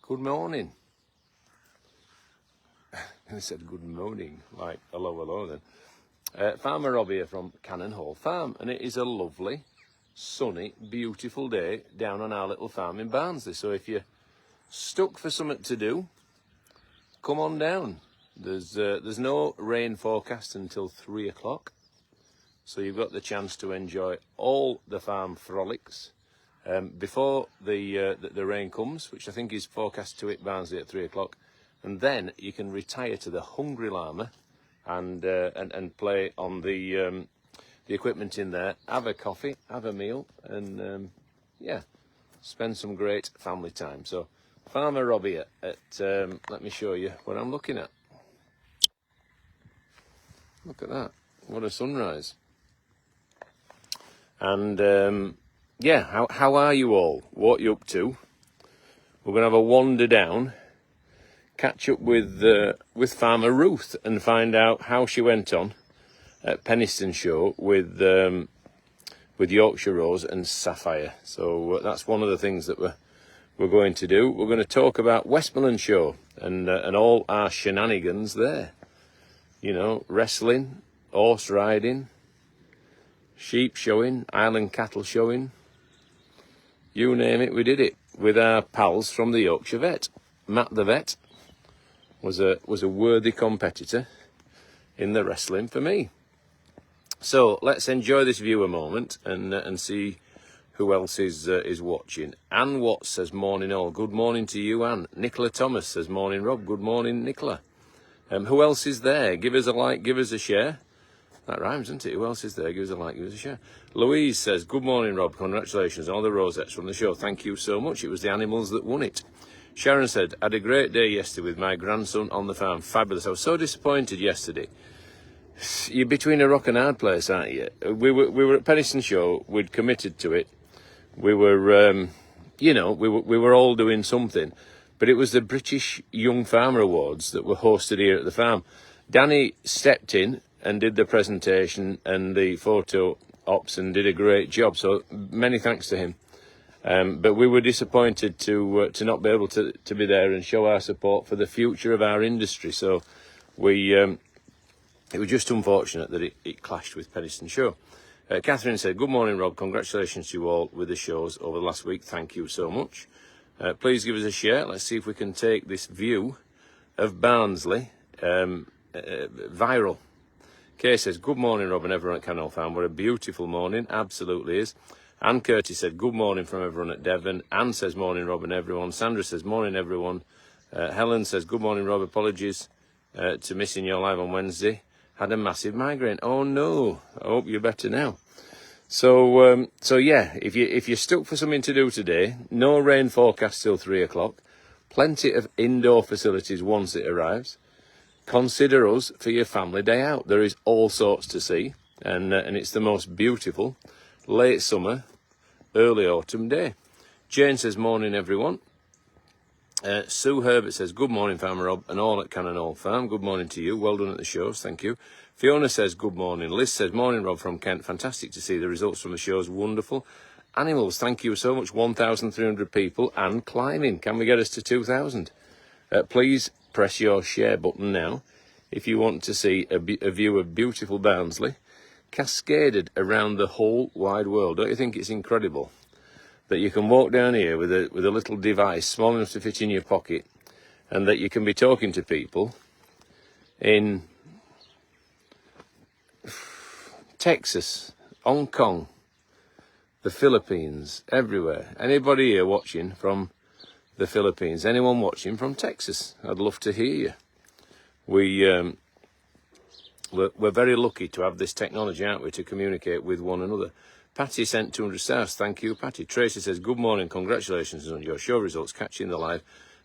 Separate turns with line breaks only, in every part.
Good morning. I said good morning, like hello then. Farmer Rob here from Cannon Hall Farm, and it is a lovely, sunny, beautiful day down on our little farm in Barnsley. So if you're stuck for something to do, come on down. There's no rain forecast until 3 o'clock, so you've got the chance to enjoy all the farm frolics before the rain comes, which I think is forecast to hit Barnsley at 3 o'clock, and then you can retire to the Hungry Llama and play on the equipment in there, have a coffee, have a meal, and yeah, spend some great family time. So Farmer Rob here at let me show you what I'm looking at. Look at that, what a sunrise. And yeah, how are you all? What are you up to? We're gonna have a wander down, catch up with Farmer Ruth and find out how she went on at Penistone show with Yorkshire Rose and Sapphire. So that's one of the things that we're going to do. We're going to talk about Westmorland show and all our shenanigans there. You know, wrestling, horse riding, sheep showing, island cattle showing. You name it, we did it with our pals from the Yorkshire Vet. Matt the Vet was a worthy competitor in the wrestling for me. So let's enjoy this view a moment and see who else is watching. Anne Watts says morning all. Good morning to you, Anne. Nicola Thomas says morning Rob. Good morning, Nicola. Who else is there? Give us a like, give us a share. That rhymes, doesn't it? Who else is there? Give us a like, give us a share. Louise says, good morning, Rob. Congratulations on all the rosettes from the show. Thank you so much. It was the animals that won it. Sharon said, had a great day yesterday with my grandson on the farm. Fabulous. I was so disappointed yesterday. You're between a rock and hard place, aren't you? We were at Penistone show. We'd committed to it. We were, you know, we were all doing something. But it was the British Young Farmer Awards that were hosted here at the farm. Danny stepped in and did the presentation and the photo ops and did a great job. So many thanks to him. But we were disappointed to not be able to be there and show our support for the future of our industry. So it was just unfortunate that it clashed with Penistone show. Catherine said, good morning, Rob. Congratulations to you all with the shows over the last week. Thank you so much. Please give us a share. Let's see if we can take this view of Barnsley viral. Kay says, good morning, Rob, and everyone at Cannon Farm. What a beautiful morning. Absolutely is. Anne Curtis said, good morning from everyone at Devon. Anne says, morning, Rob, and everyone. Sandra says, morning, everyone. Helen says, good morning, Rob. Apologies to missing your live on Wednesday. Had a massive migraine. Oh, no. I hope you're better now. So yeah, if you're stuck for something to do today, no rain forecast till 3 o'clock. Plenty of indoor facilities once it arrives. Consider us for your family day out. There is all sorts to see, and it's the most beautiful late summer, early autumn day. Jane says, morning, everyone. Sue Herbert says, good morning, Farmer Rob, and all at Cannon Hall Farm. Good morning to you. Well done at the shows. Thank you. Fiona says, good morning. Liz says, morning, Rob from Kent. Fantastic to see the results from the shows. Wonderful. Animals, thank you so much. 1,300 people and climbing. Can we get us to 2,000? Please press your share button now if you want to see a view of beautiful Barnsley cascaded around the whole wide world. Don't you think it's incredible that you can walk down here with a little device small enough to fit in your pocket, and that you can be talking to people in Texas, Hong Kong, the Philippines, everywhere. Anybody here watching from the Philippines? Anyone watching from Texas? I'd love to hear you. We're very lucky to have this technology, aren't we, to communicate with one another. Patty sent 200 stars. Thank you, Patty. Tracy says, good morning. Congratulations on your show results. Catching the live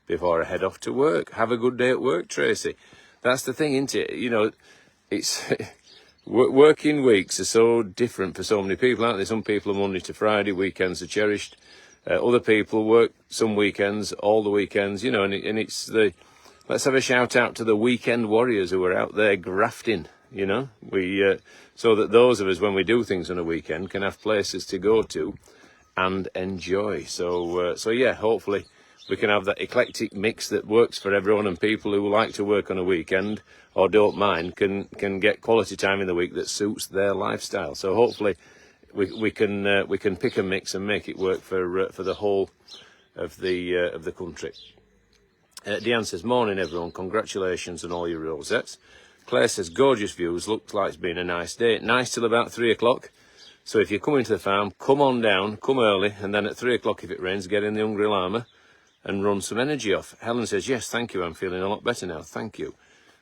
before I head off to work. Have a good day at work, Tracy. That's the thing, isn't it? You know, it's working weeks are so different for so many people, aren't they? Some people are Monday to Friday. Weekends are cherished. Other people work some weekends, all the weekends, you know, and it's the... Let's have a shout out to the weekend warriors who are out there grafting, you know. So that those of us, when we do things on a weekend, can have places to go to and enjoy. So yeah, hopefully we can have that eclectic mix that works for everyone, and people who like to work on a weekend or don't mind can get quality time in the week that suits their lifestyle. So hopefully we can pick a mix and make it work for the whole of the country. Deanne says, morning everyone, congratulations on all your rosettes. Claire says, gorgeous views, looks like it's been a nice day. Nice till about 3 o'clock. So if you're coming to the farm, come on down, come early, and then at 3 o'clock if it rains, get in the Hungry Llama and run some energy off. Helen says, yes, thank you, I'm feeling a lot better now, thank you.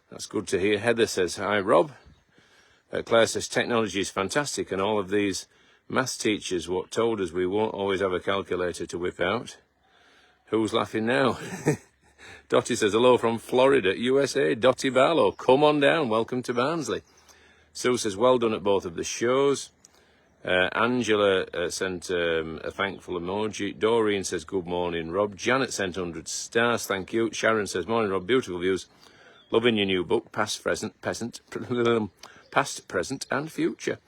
That's good to hear. Heather says, hi Rob. Claire says, technology is fantastic, and all of these maths teachers told us we won't always have a calculator to whip out. Who's laughing now? Dottie says, hello from Florida, USA. Dottie Barlow, come on down, welcome to Barnsley. Sue says, well done at both of the shows. Angela sent a thankful emoji. Doreen says, good morning, Rob. Janet sent 100 stars, thank you. Sharon says, morning, Rob, beautiful views. Loving your new book, past, present, and future.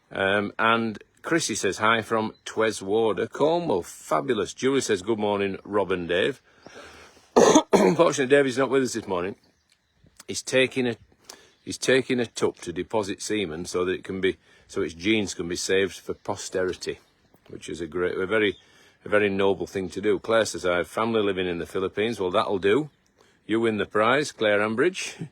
And Chrissy says, hi from Tweswarder, Cornwall. Fabulous. Julie says, good morning, Rob and Dave. Unfortunately, David's not with us this morning. He's taking a tub to deposit semen so that its genes can be saved for posterity, which is a very noble thing to do. Claire says, I have family living in the Philippines. Well, that'll do. You win the prize, Claire Ambridge.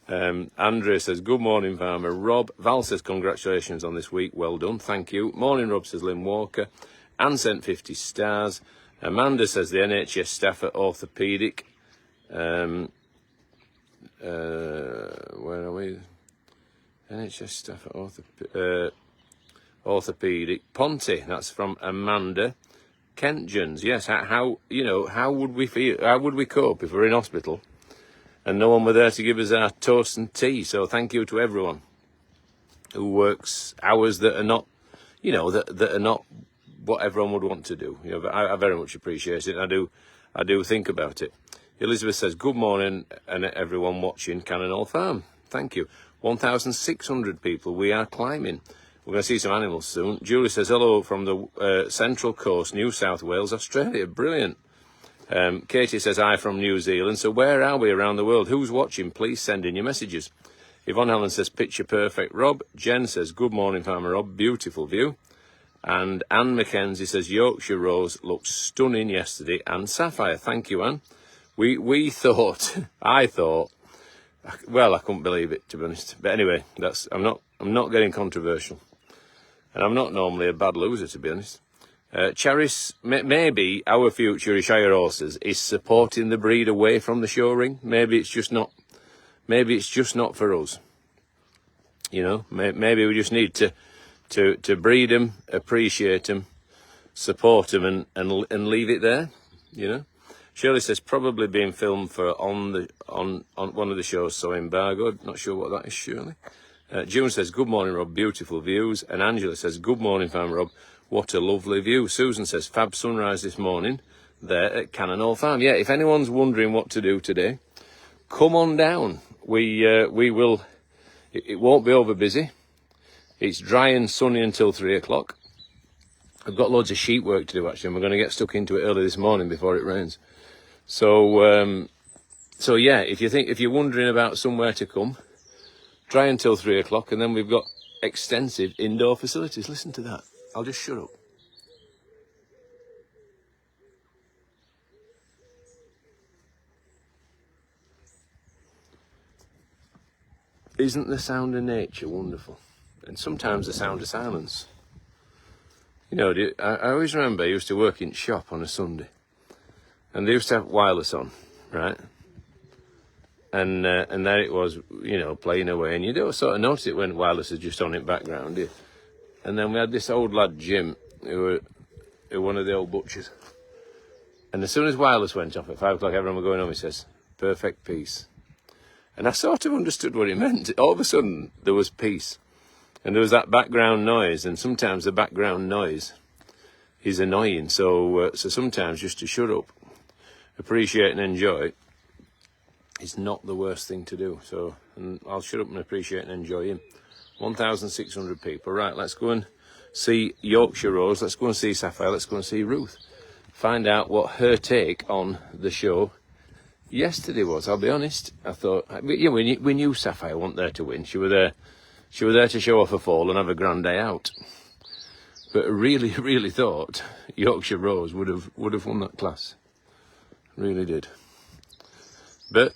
Andrea says, good morning, Farmer Rob. Val says, congratulations on this week. Well done. Thank you. Morning, Rob, says Lynn Walker. Anne sent 50 stars. Amanda says, the NHS staff at orthopaedic. Where are we? NHS staff at orthopaedic. Ponty, that's from Amanda. Kent Jones, yes. How would we feel? How would we cope if we're in hospital and no one were there to give us our toast and tea? So thank you to everyone who works hours that are not, that are not what everyone would want to do. But I very much appreciate it. I do think about it. Elizabeth says, good morning, and everyone watching Cannon Hall Farm. Thank you. 1,600 people. We are climbing. We're going to see some animals soon. Julie says, hello from the Central Coast, New South Wales, Australia. Brilliant. Katie says, hi from New Zealand. So where are we around the world? Who's watching? Please send in your messages. Yvonne Helen says, picture perfect, Rob. Jen says, good morning, Farmer Rob. Beautiful view. And Anne Mackenzie says, Yorkshire Rose looked stunning yesterday. And Sapphire. Thank you, Anne. I thought, well, I couldn't believe it, to be honest. But anyway, I'm not getting controversial. And I'm not normally a bad loser, to be honest. Charis, maybe our future in Shire Horses is supporting the breed away from the show ring. Maybe it's just not for us. Maybe we just need to breed them, appreciate them, support them, and leave it there. Shirley says, probably being filmed for on one of the shows, so embargoed. Not sure what that is, Shirley. June says, good morning, Rob, beautiful views. And Angela says, good morning, Farmer Rob, what a lovely view. Susan says, fab sunrise this morning there at Cannon Hall Farm. Yeah, if anyone's wondering what to do today, come on down. We will, it won't be over busy. It's dry and sunny until 3 o'clock. I've got loads of sheep work to do, actually, and we're going to get stuck into it early this morning before it rains. So yeah, if you're wondering about somewhere to come, dry until 3 o'clock, and then we've got extensive indoor facilities. Listen to that. I'll just shut up. Isn't the sound of nature wonderful? And sometimes the sound of silence. I always remember I used to work in shop on a Sunday, and they used to have wireless on, right? And there it was, playing away, and you don't sort of notice it when wireless is just on in background, do you? And then we had this old lad, Jim, who one of the old butchers. And as soon as wireless went off at 5 o'clock, everyone was going home, he says, perfect peace. And I sort of understood what it meant. All of a sudden, there was peace. And there was that background noise, and sometimes the background noise is annoying. So sometimes just to shut up, appreciate and enjoy is not the worst thing to do. So, and I'll shut up and appreciate and enjoy him. 1,600 people. Right, let's go and see Yorkshire Rose. Let's go and see Sapphire. Let's go and see Ruth. find out what her take on the show yesterday was. I'll be honest. I thought, yeah, we knew Sapphire wasn't there to win. She was there to show off a fall and have a grand day out. But I really, really thought Yorkshire Rose would have won that class. Really did. But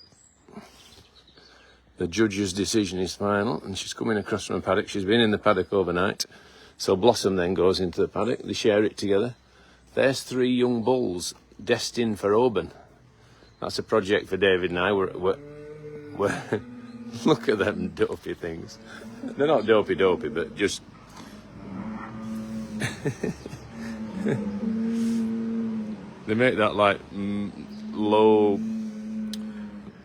the judge's decision is final, and she's coming across from a paddock. She's been in the paddock overnight. So Blossom then goes into the paddock. They share it together. There's 3 young bulls destined for Oban. That's a project for David and I. We're look at them dopey things. They're not dopey, but just... They make that like low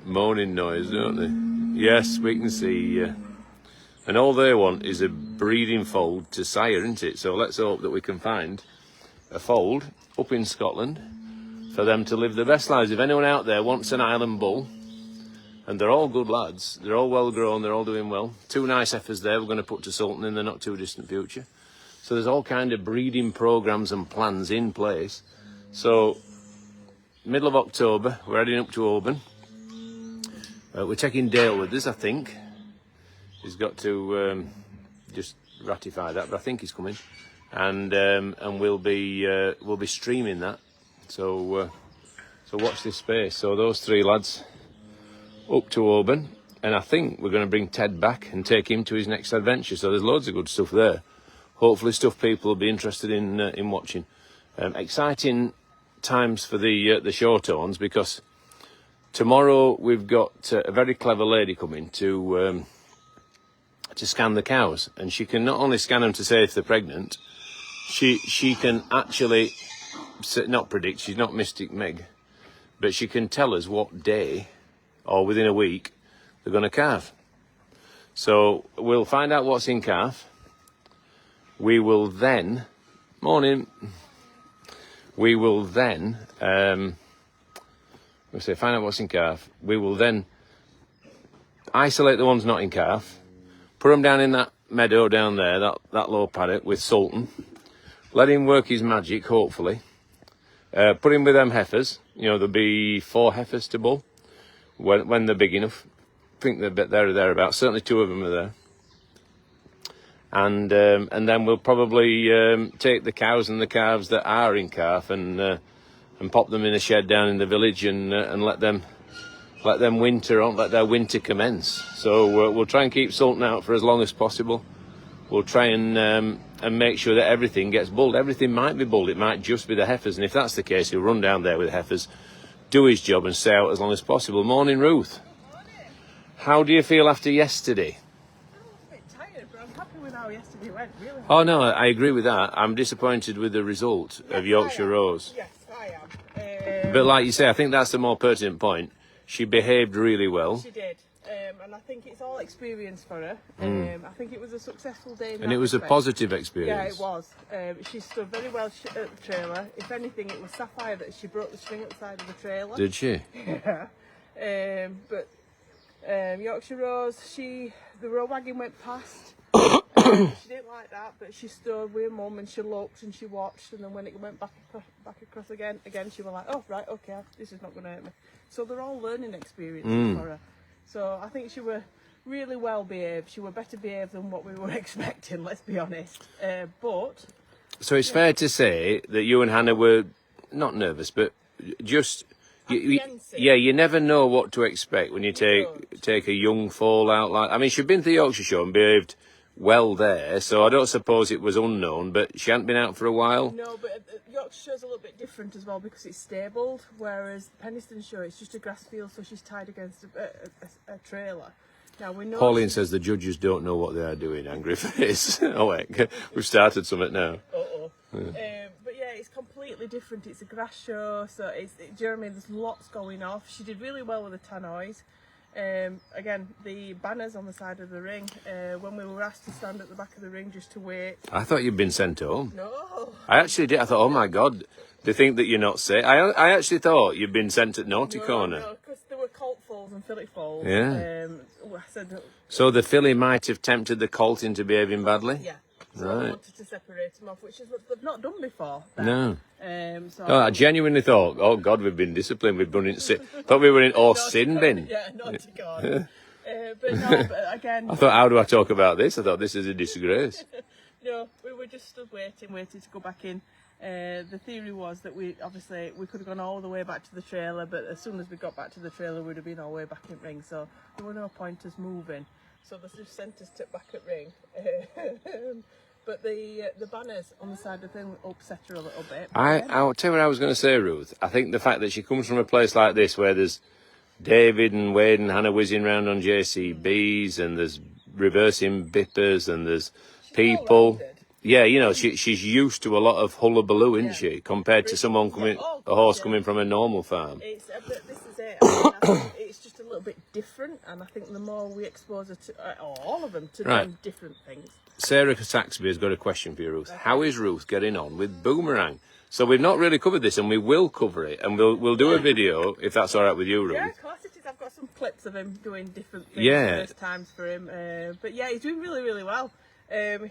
moaning noise, don't they? Yes, we can see. And all they want is a breeding foal to sire, isn't it? So let's hope that we can find a fold up in Scotland for them to live the best lives. If anyone out there wants an Island bull, and they're all good lads, they're all well grown, they're all doing well. 2 nice heifers there we're going to put to Sultan in the not too distant future. So there's all kind of breeding programs and plans in place. So middle of October, we're heading up to Oban. We're taking Dale with us, I think. He's got to just ratify that, but I think he's coming, and we'll be streaming that. So watch this space. So those 3 lads up to Oban, and I think we're going to bring Ted back and take him to his next adventure. So there's loads of good stuff there. Hopefully, stuff people will be interested in watching. Exciting times for the Shorthorns, because tomorrow we've got a very clever lady coming to scan the cows, and she can not only scan them to say if they're pregnant, she can actually not predict. She's not Mystic Meg, but she can tell us what day or within a week they're going to calve. So we'll find out what's in calf. We will then find out what's in calf. We will then isolate the ones not in calf, put them down in that meadow down there, that low paddock with Sultan. Let him work his magic, hopefully. Put him with them heifers. You know, there'll be 4 heifers to bull when they're big enough. I think they're there or thereabouts. Certainly 2 of them are there. And then we'll probably take the cows and the calves that are in calf and pop them in a shed down in the village and let them winter on, let their winter commence. So we'll try and keep Sultan out for as long as possible. We'll try and make sure that everything gets bulled. Everything might be bulled. It might just be the heifers. And if that's the case, he'll run down there with the heifers, do his job and stay out as long as possible. Morning, Ruth. How do you feel after yesterday?
How yesterday went, really.
Oh no, I agree with that. I'm disappointed with the result of Yorkshire Rose.
Yes, I am.
But like you say, I think that's the more pertinent point. She behaved really well.
She did, and I think it's all experience for her. I think it was a successful day.
And it was a positive experience.
Yeah, it was. She stood very well at the trailer. If anything, it was Sapphire that she broke the string at the side of the trailer.
Did she?
Yeah. But Yorkshire Rose, the row wagon went past. She didn't like that, but she stood with her mum and she looked and she watched, and then when it went back across again she was like, oh right, okay, this is not going to hurt me. So they're all learning experiences for her. So I think she were really well behaved. She were better behaved than what we were expecting, let's be honest.
So it's fair to say that you and Hannah were not nervous, but just you never know what to expect when you take a young foal out like. I mean, she'd been to the Yorkshire Show and behaved well there, so I don't suppose it was unknown, but she hadn't been out for a while.
No, but Yorkshire Show's a little bit different as well because it's stabled, whereas the Penistone Show, it's just a grass field, so she's tied against a trailer. Now we know.
Pauline says the judges don't know what they are doing, angry face. Oh wait, we've started something now.
Yeah. But yeah, it's completely different. It's a grass show, so do you know what I mean? There's lots going off. She did really well with the tannoys. Again, the banners on the side of the ring, when we were asked to stand at the back of the ring just to wait.
I thought you'd been sent home.
No.
I actually did. I thought, oh my God, they think that you're not safe. I actually thought you'd been sent at Naughty Corner.
No, because there were colt foals and filly foals.
Yeah.
I said,
so the filly might have tempted the colt into behaving badly?
Yeah. So I wanted to separate them off, which is what they've not done before.
No.
So
Oh, I genuinely thought, oh God, we've been disciplined. We've done it. Thought we were in all sin bin.
Yeah, naughty God. But no, but again,
I thought, how do I talk about this? I thought this is a disgrace.
no, we were just stood waiting to go back in. The theory was that we could have gone all the way back to the trailer, but as soon as we got back to the trailer, we'd have been all the way back in ring. So there were no point us moving. So they just sent us back at ring. But the banners on the side of the thing upset her a little bit.
I'll tell you what I was going to say, Ruth. I think the fact that she comes from a place like this where there's David and Wade and Hannah whizzing round on JCBs and there's reversing bippers and there's people. Yeah, you know, she's used to a lot of hullabaloo, isn't she? Compared to someone a horse coming from a normal farm.
But this is it. I think it's just a little bit different, and I think the more we expose her to, all of them, to doing different things.
Sarah Saxby has got a question for you, Ruth. How is Ruth getting on with Boomerang? So we've not really covered this, and we will cover it, and we'll do a video if that's all right with you, Ruth.
Yeah, of course it is. I've got some clips of him doing different things. First times for him, but yeah, he's doing really, really well.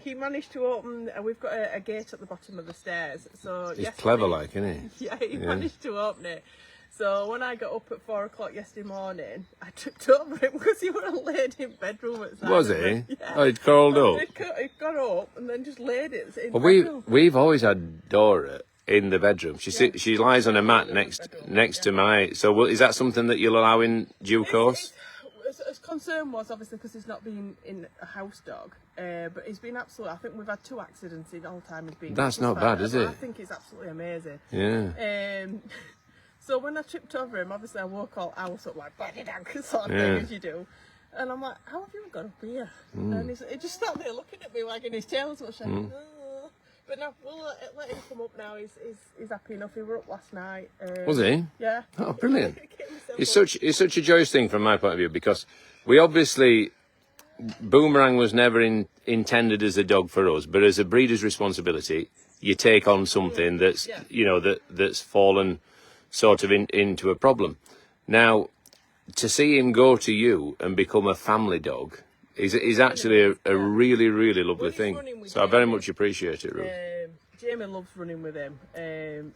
He managed to open, and we've got a gate at the bottom of the stairs. So
he's clever, like, isn't
he? Yeah, he managed to open it. So when I got up at 4 o'clock yesterday morning, I tripped over him because he was laid in bedroom at the
Was he? Yeah. Oh, he'd crawled up.
He got up and then just laid it in
bedroom. We've always had Dora in the bedroom. She lies on a mat next to my. So is that something that you'll allow in due course?
His concern was obviously because he's not been in a house dog, but he's been absolutely. I think we've had 2 accidents in all time he's been.
That's not bad, is it?
I think it's absolutely amazing.
Yeah.
So when I tripped over him, obviously I woke all house up like body down sort of thing as you do, and I'm like, how have you got up here? And he just sat there looking at me, wagging his tail as much. Oh. But no, we'll let him come up now. He's happy enough. He were up last night.
Was he?
Yeah.
Oh, brilliant! It's such a joyous thing from my point of view because we obviously Boomerang was never intended as a dog for us, but as a breeder's responsibility, you take on something that's that's fallen sort of into a problem. Now, to see him go to you and become a family dog is actually a really, really lovely thing. So I very much appreciate it, Ruth.
Jamie loves running with him.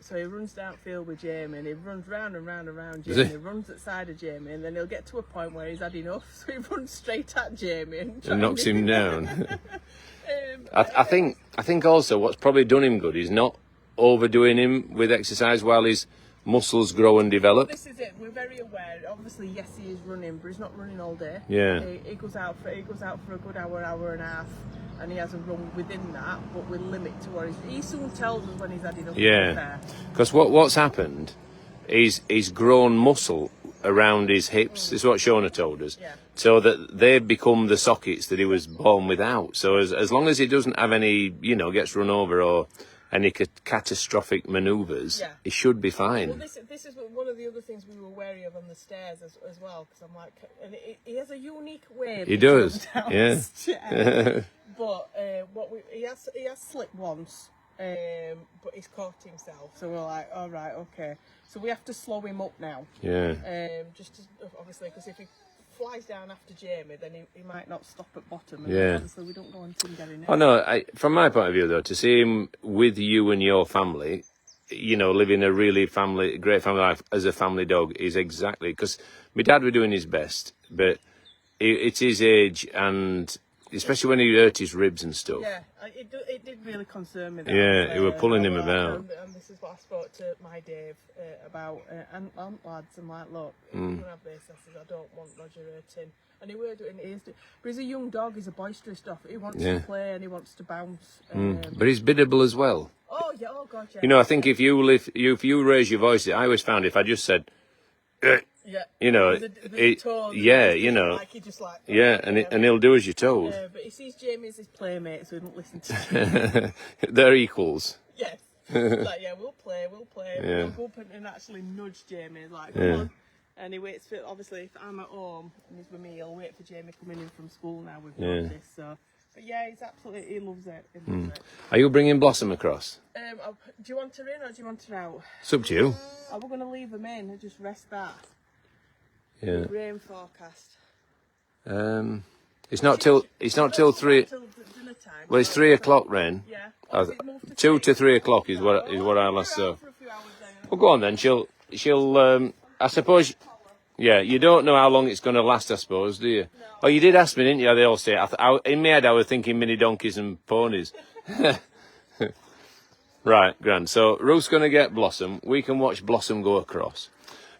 So he runs downfield with Jamie and he runs round and round and round Jamie. He runs at the side of Jamie and then he'll get to a point where he's had enough. So he runs straight at Jamie and
knocks him down. I think also what's probably done him good is not overdoing him with exercise while his muscles grow and develop.
This is it. We're very aware. Obviously, yes, he is running, but he's not running all day.
Yeah.
He goes out for a good hour and a half, and he has a run within that, but we limit to what he soon tells us when he's had enough.
Yeah. Because what's happened is he's grown muscle around his hips. This is what Shona told us.
Yeah.
So that they've become the sockets that he was born without. So as long as he doesn't have any, gets run over or any catastrophic manoeuvres, it should be fine.
Well, this is one of the other things we were wary of on the stairs as well, because I'm like, and he has a unique way.
He does, yeah.
But he has slipped once, but he's caught himself. So we're like, all right, okay. So we have to slow him up now.
Yeah.
Obviously, because if he flies down after Jamie, then he might not stop at bottom. And obviously we don't want him getting in.
Oh no, from my point of view though, to see him with you and your family, living a really great family life as a family dog is exactly, because my dad was doing his best, but it's his age, and especially when he hurt his ribs and stuff.
Yeah, it did really concern me.
They were pulling him about.
And this is what I spoke to my Dave about, and lads, I'm like, look, you're going to have this. I said, I don't want Roger hurting. And he were doing it, but he's a young dog, he's a boisterous dog. He wants to play and he wants to bounce.
But he's biddable as well.
Oh, yeah, oh, God, yeah.
I think if you raise your voice, I always found if I just said,
the tone, like he just like,
and he'll do as you're told.
But he sees Jamie as his playmate, so he don't listen to him.
They're equals.
Yes. Like, we'll play.
Yeah.
We'll go up and actually nudge Jamie, like, come on. And he waits for, obviously, if I'm at home and he's with me, he'll wait for Jamie coming in from school now with this. So, but yeah, he loves it.
Are you bringing Blossom across?
Do you want her in or do you want her out?
It's up to you.
We're going to leave them in and just rest that.
Yeah.
Rain forecast.
It's not till 3.
Till dinner time.
Well, it's 3 o'clock, Rain.
Yeah.
2 to 3 o'clock is what I last saw.
For a few hours then.
Well, go on then. She'll. I suppose. Yeah, you don't know how long it's going to last, I suppose, do you?
No.
Oh, you did ask me, didn't you? They all say. In my head, I was thinking mini donkeys and ponies. Right, grand. So Ruth's going to get Blossom. We can watch Blossom go across.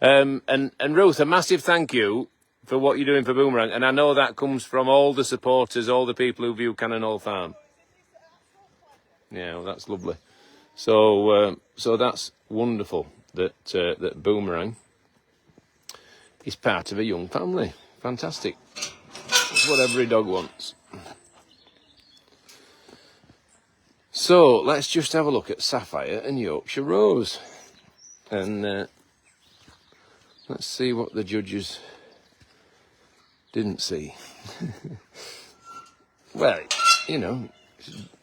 And Ruth, a massive thank you for what you're doing for Boomerang. And I know that comes from all the supporters, all the people who view Cannon Farm. Yeah, well, that's lovely. So that's wonderful that Boomerang is part of a young family. Fantastic. That's what every dog wants. So let's just have a look at Sapphire and Yorkshire Rose, and let's see what the judges didn't see. Well, you know,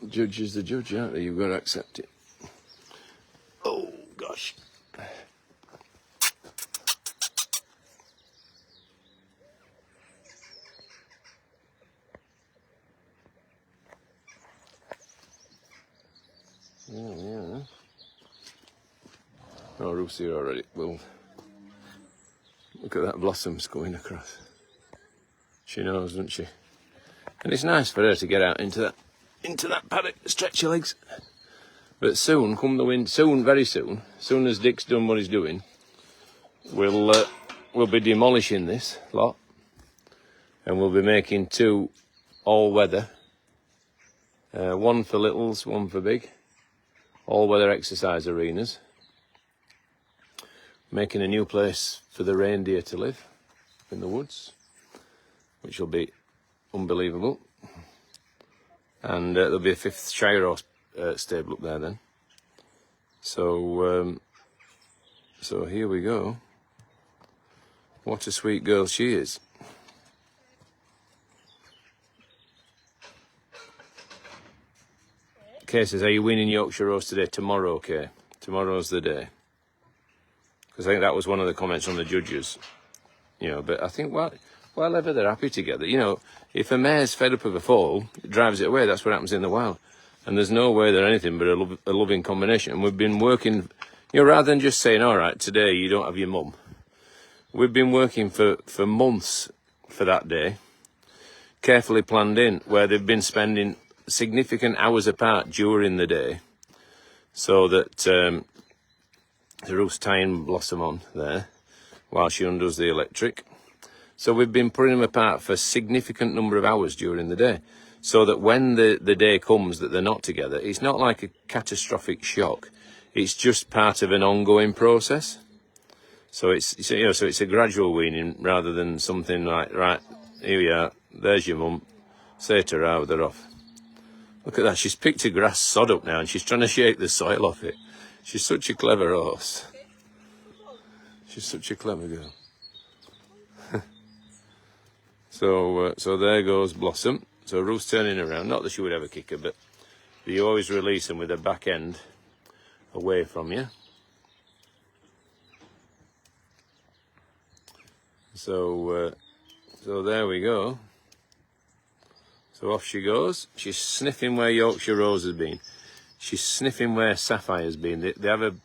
judge is the judge, aren't they? You've got to accept it. Oh gosh. Yeah. Oh, Ruth's here already. Well, look at that Blossom's going across. She knows, doesn't she? And it's nice for her to get out into that paddock, stretch your legs. But soon, come the wind, very soon as Dick's done what he's doing, we'll be demolishing this lot, and we'll be making 2 all-weather, one for littles, one for big. All-weather exercise arenas. Making a new place for the reindeer to live in the woods, which will be unbelievable. And there'll be a 5th Shire horse stable up there then. So here we go. What a sweet girl she is. Kay says, are you winning Yorkshire Rose today? Tomorrow, Kay. Tomorrow's the day. Because I think that was one of the comments from the judges. You know, but I think, while ever they're happy together. You know, if a mare's fed up of a foal, it drives it away. That's what happens in the wild. And there's no way they're anything but a loving combination. And we've been working, you know, rather than just saying, all right, today you don't have your mum. We've been working for months for that day. Carefully planned in, where they've been spending significant hours apart during the day, so that the Ruth's tying Blossom on there while she undoes the electric. So we've been putting them apart for a significant number of hours during the day, so that when the day comes that they're not together, it's not like a catastrophic shock. It's just part of an ongoing process. So it's you know, so it's a gradual weaning rather than something like, right, here we are, there's your mum, say to her, they're off. Look at that, she's picked a grass sod up now and she's trying to shake the soil off it. She's such a clever horse. She's such a clever girl. So there goes Blossom. So Ruth's turning around. Not that she would ever kick her, but you always release them with her back end away from you. So there we go. So off she goes. She's sniffing where Yorkshire Rose has been. She's sniffing where Sapphire's been. They have a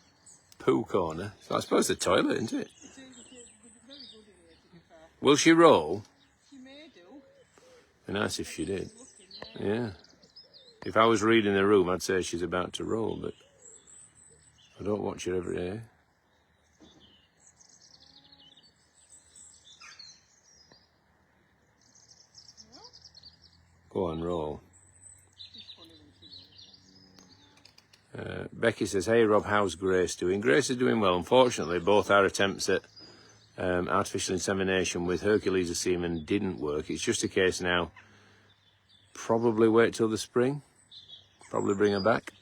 poo corner. So I suppose the toilet, isn't it? Will she roll?
She may do.
Be nice if she did. Yeah. If I was reading the room, I'd say she's about to roll, but I don't watch her every day. Go on, roll. Becky says, hey Rob, how's Grace doing? Grace is doing well. Unfortunately, both our attempts at artificial insemination with Hercules semen didn't work. It's just a case now, probably wait till the spring. Probably bring her back.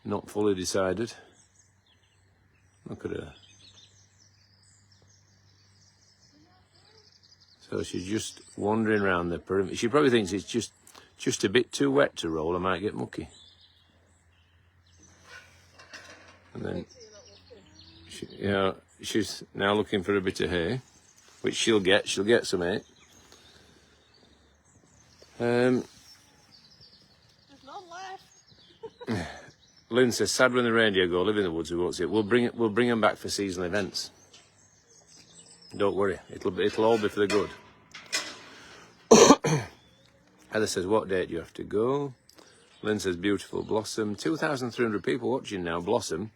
Not fully decided. Look at her. So she's just wandering around the perimeter. She probably thinks it's just a bit too wet to roll. I might get mucky. And then, she's now looking for a bit of hay, which she'll get. She'll get some hay.
There's none left.
Lynn says, sad when the reindeer go, live in the woods, we won't see it. We'll bring them back for seasonal events. Don't worry, it'll all be for the good. Heather says, what date do you have to go? Lynn says, beautiful Blossom. 2,300 people watching now, Blossom,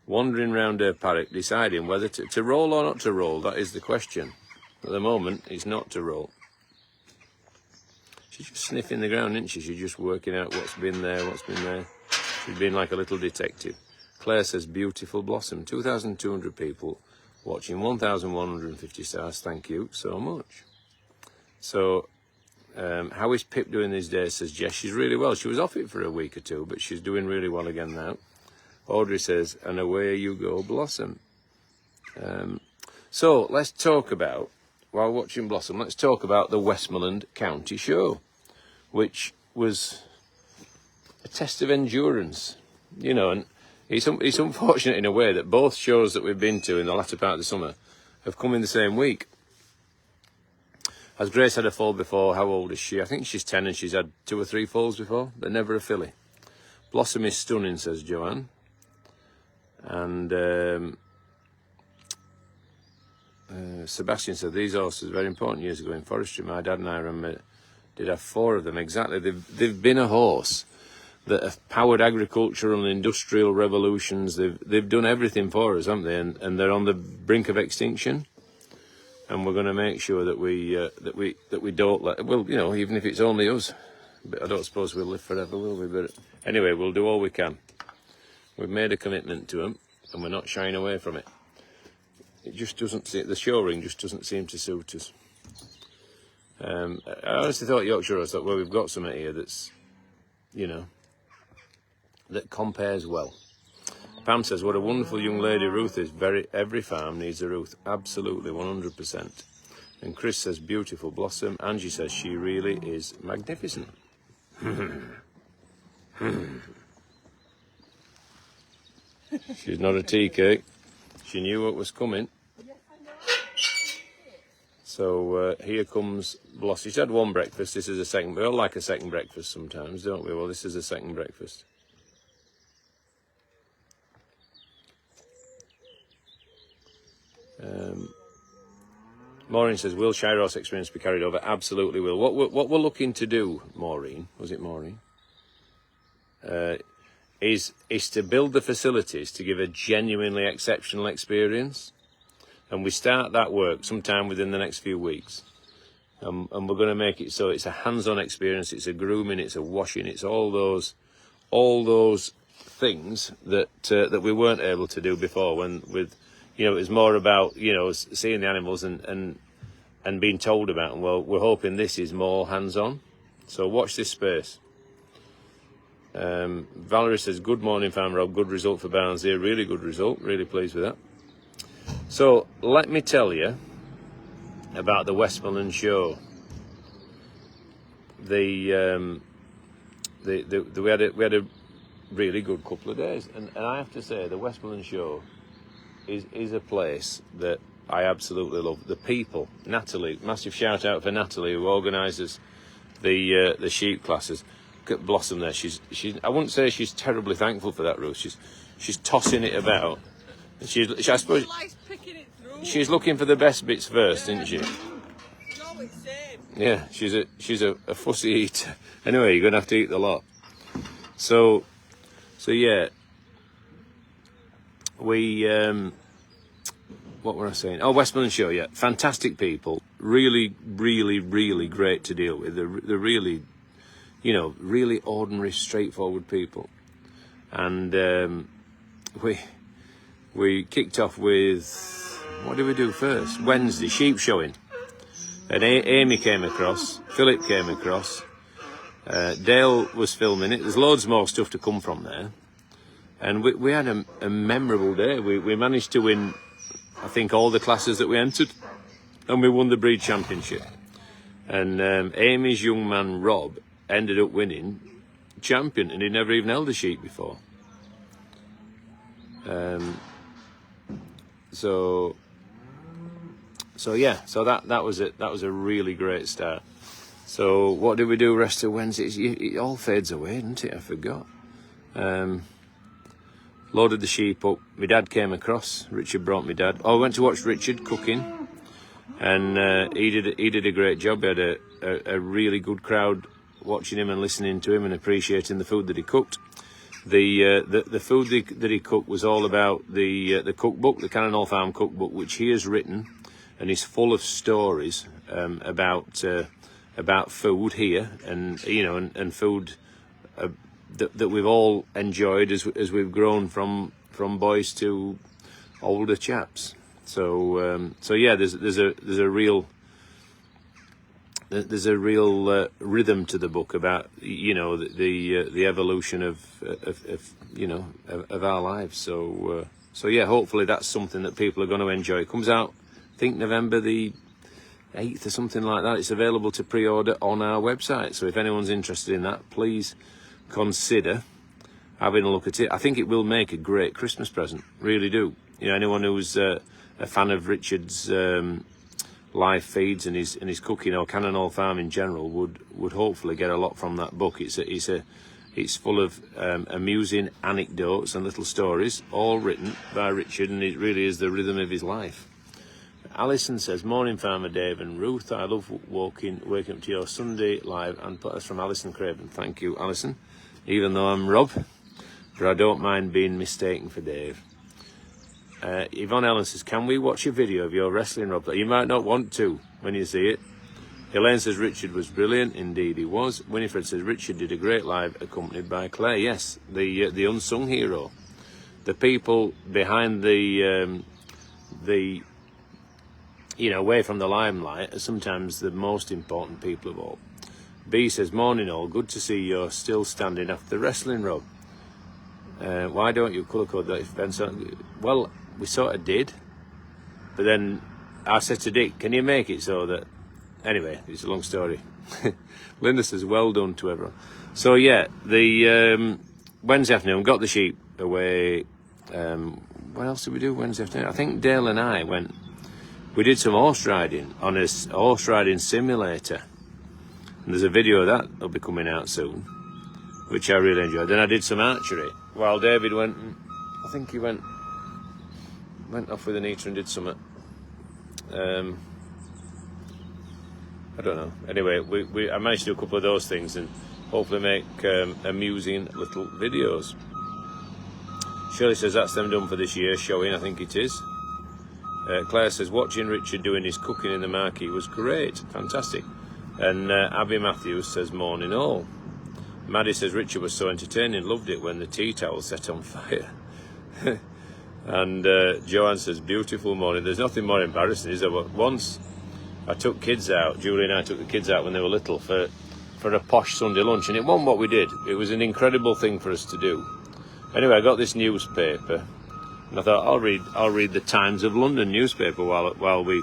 wandering round her paddock, deciding whether to roll or not to roll. That is the question. At the moment, it's not to roll. She's just sniffing the ground, isn't she? She's just working out what's been there. She's been like a little detective. Claire says, beautiful Blossom. 2,200 people watching, 1,150 stars. Thank you so much. So, how is Pip doing these days, says Jess. She's really well. She was off it for a week or two, but she's doing really well again now. Audrey says, and away you go, Blossom. So, let's talk about, while watching Blossom, let's talk about the Westmorland County Show, which was a test of endurance, you know, and it's unfortunate in a way that both shows that we've been to in the latter part of the summer have come in the same week. Has Grace had a foal before? How old is she? I think she's 10 and she's had 2 or 3 foals before, but never a filly. Blossom is stunning, says Joanne. And Sebastian said, these horses, very important years ago in forestry. My dad and I remember did have 4 of them. Exactly. They've been a horse that have powered agricultural and industrial revolutions. They've done everything for us, haven't they? And they're on the brink of extinction. And we're going to make sure that we don't let, well, you know, even if it's only us. But I don't suppose we'll live forever, will we? But anyway, we'll do all we can. We've made a commitment to them, and we're not shying away from it. It just doesn't seem, the show ring just doesn't seem to suit us. I honestly thought Yorkshire Rose, that well, we've got something here that's, you know, that compares well. Pam says, what a wonderful young lady Ruth is. Every farm needs a Ruth. Absolutely, 100%. And Chris says, beautiful Blossom. Angie says, she really is magnificent. She's not a tea cake. She knew what was coming. So here comes Blossom. She's had 1 breakfast. This is a second. We all like a second breakfast sometimes, don't we? Well, this is a second breakfast. Maureen says, will Shiro's experience be carried over? Absolutely will. What we're looking to do, Maureen, was it Maureen? Is to build the facilities to give a genuinely exceptional experience. And we start that work sometime within the next few weeks. And we're going to make it so it's a hands-on experience, it's a grooming, it's a washing, it's all those things that we weren't able to do before when with, you know, it was more about, you know, seeing the animals and being told about them. Well, we're hoping this is more hands-on. So watch this space. Valerie says, good morning, Farm Rob. Good result for Barnes here. Really good result. Really pleased with that. So let me tell you about the Westmorland show. We had a really good couple of days, and I have to say the Westmorland show is a place that I absolutely love. The people, Natalie, massive shout out for Natalie who organises the sheep classes. Look at Blossom there. She's I wouldn't say she's terribly thankful for that, Ruth. She's tossing it about. I suppose she's looking for the best bits first, isn't she? Yeah, she's a fussy eater. Anyway, you're gonna have to eat the lot. So yeah. We what were I saying? Oh, Westmorland show, yeah. Fantastic people. Really, really, really great to deal with. They're really, you know, really ordinary, straightforward people. And we kicked off with, what did we do first? Wednesday, sheep showing. And Amy came across, Philip came across, Dale was filming it. There's loads more stuff to come from there. And we had a memorable day. We managed to win, I think, all the classes that we entered. And we won the breed championship. And Amy's young man, Rob, ended up winning champion. And he'd never even held a sheep before. So yeah, so that was it. That was a really great start. So what did we do rest of Wednesday? It all fades away, doesn't it? I forgot. Loaded the sheep up. My dad came across. Richard brought my dad. Oh, I went to watch Richard cooking, and he did a great job. He had a really good crowd watching him and listening to him and appreciating the food that he cooked. The food that he cooked was all about the cookbook, the Cannon Hall Farm cookbook, which he has written, and is full of stories about food here, and and food that we've all enjoyed as we've grown from boys to older chaps. So yeah, there's a real rhythm to the book about the evolution of our lives. So yeah, hopefully that's something that people are going to enjoy. It comes out, I think, November the 8th or something like that. It's available to pre-order on our website. So if anyone's interested in that, please consider having a look at it. I think it will make a great Christmas present. Really do. Anyone who's a fan of Richard's live feeds and his cooking, or Cannon Hall Farm in general, would hopefully get a lot from that book. It's full of amusing anecdotes and little stories, all written by Richard, and it really is the rhythm of his life. Alison says, "Morning, Farmer Dave and Ruth. I love waking up to your Sunday live." And that's from Alison Craven. Thank you, Alison. Even though I'm Rob, but I don't mind being mistaken for Dave. Yvonne Ellen says, "Can we watch a video of your wrestling, Rob? You might not want to when you see it." Elaine says, "Richard was brilliant." Indeed he was. Winifred says, "Richard did a great live accompanied by Claire." Yes, the unsung hero. The people behind the away from the limelight are sometimes the most important people of all. B says, "Morning all, good to see you're still standing after wrestling, Rob. Why don't you colour code that event?" Well, we sort of did, but then I said to Dick, "Can you make it so that..." Anyway, it's a long story. Linda says, "Well done to everyone." So yeah, the Wednesday afternoon, got the sheep away. What else did we do Wednesday afternoon? I think Dale and I we did some horse riding on a horse riding simulator. And there's a video of that that'll be coming out soon, which I really enjoyed. Then I did some archery while David went off with Anita and did something. I don't know. Anyway, I managed to do a couple of those things and hopefully make amusing little videos. Shirley says, "That's them done for this year's showing." I think it is. Claire says, "Watching Richard doing his cooking in the marquee was great, fantastic." And Abby Matthews says, "Morning all." Maddie says, "Richard was so entertaining, loved it when the tea towel set on fire." And Joanne says, "Beautiful morning." There's nothing more embarrassing, is there? Once I took kids out, Julie and I took the kids out when they were little for a posh Sunday lunch, and it wasn't what we did. It was an incredible thing for us to do. Anyway, I got this newspaper, and I thought I'll read the Times of London newspaper while we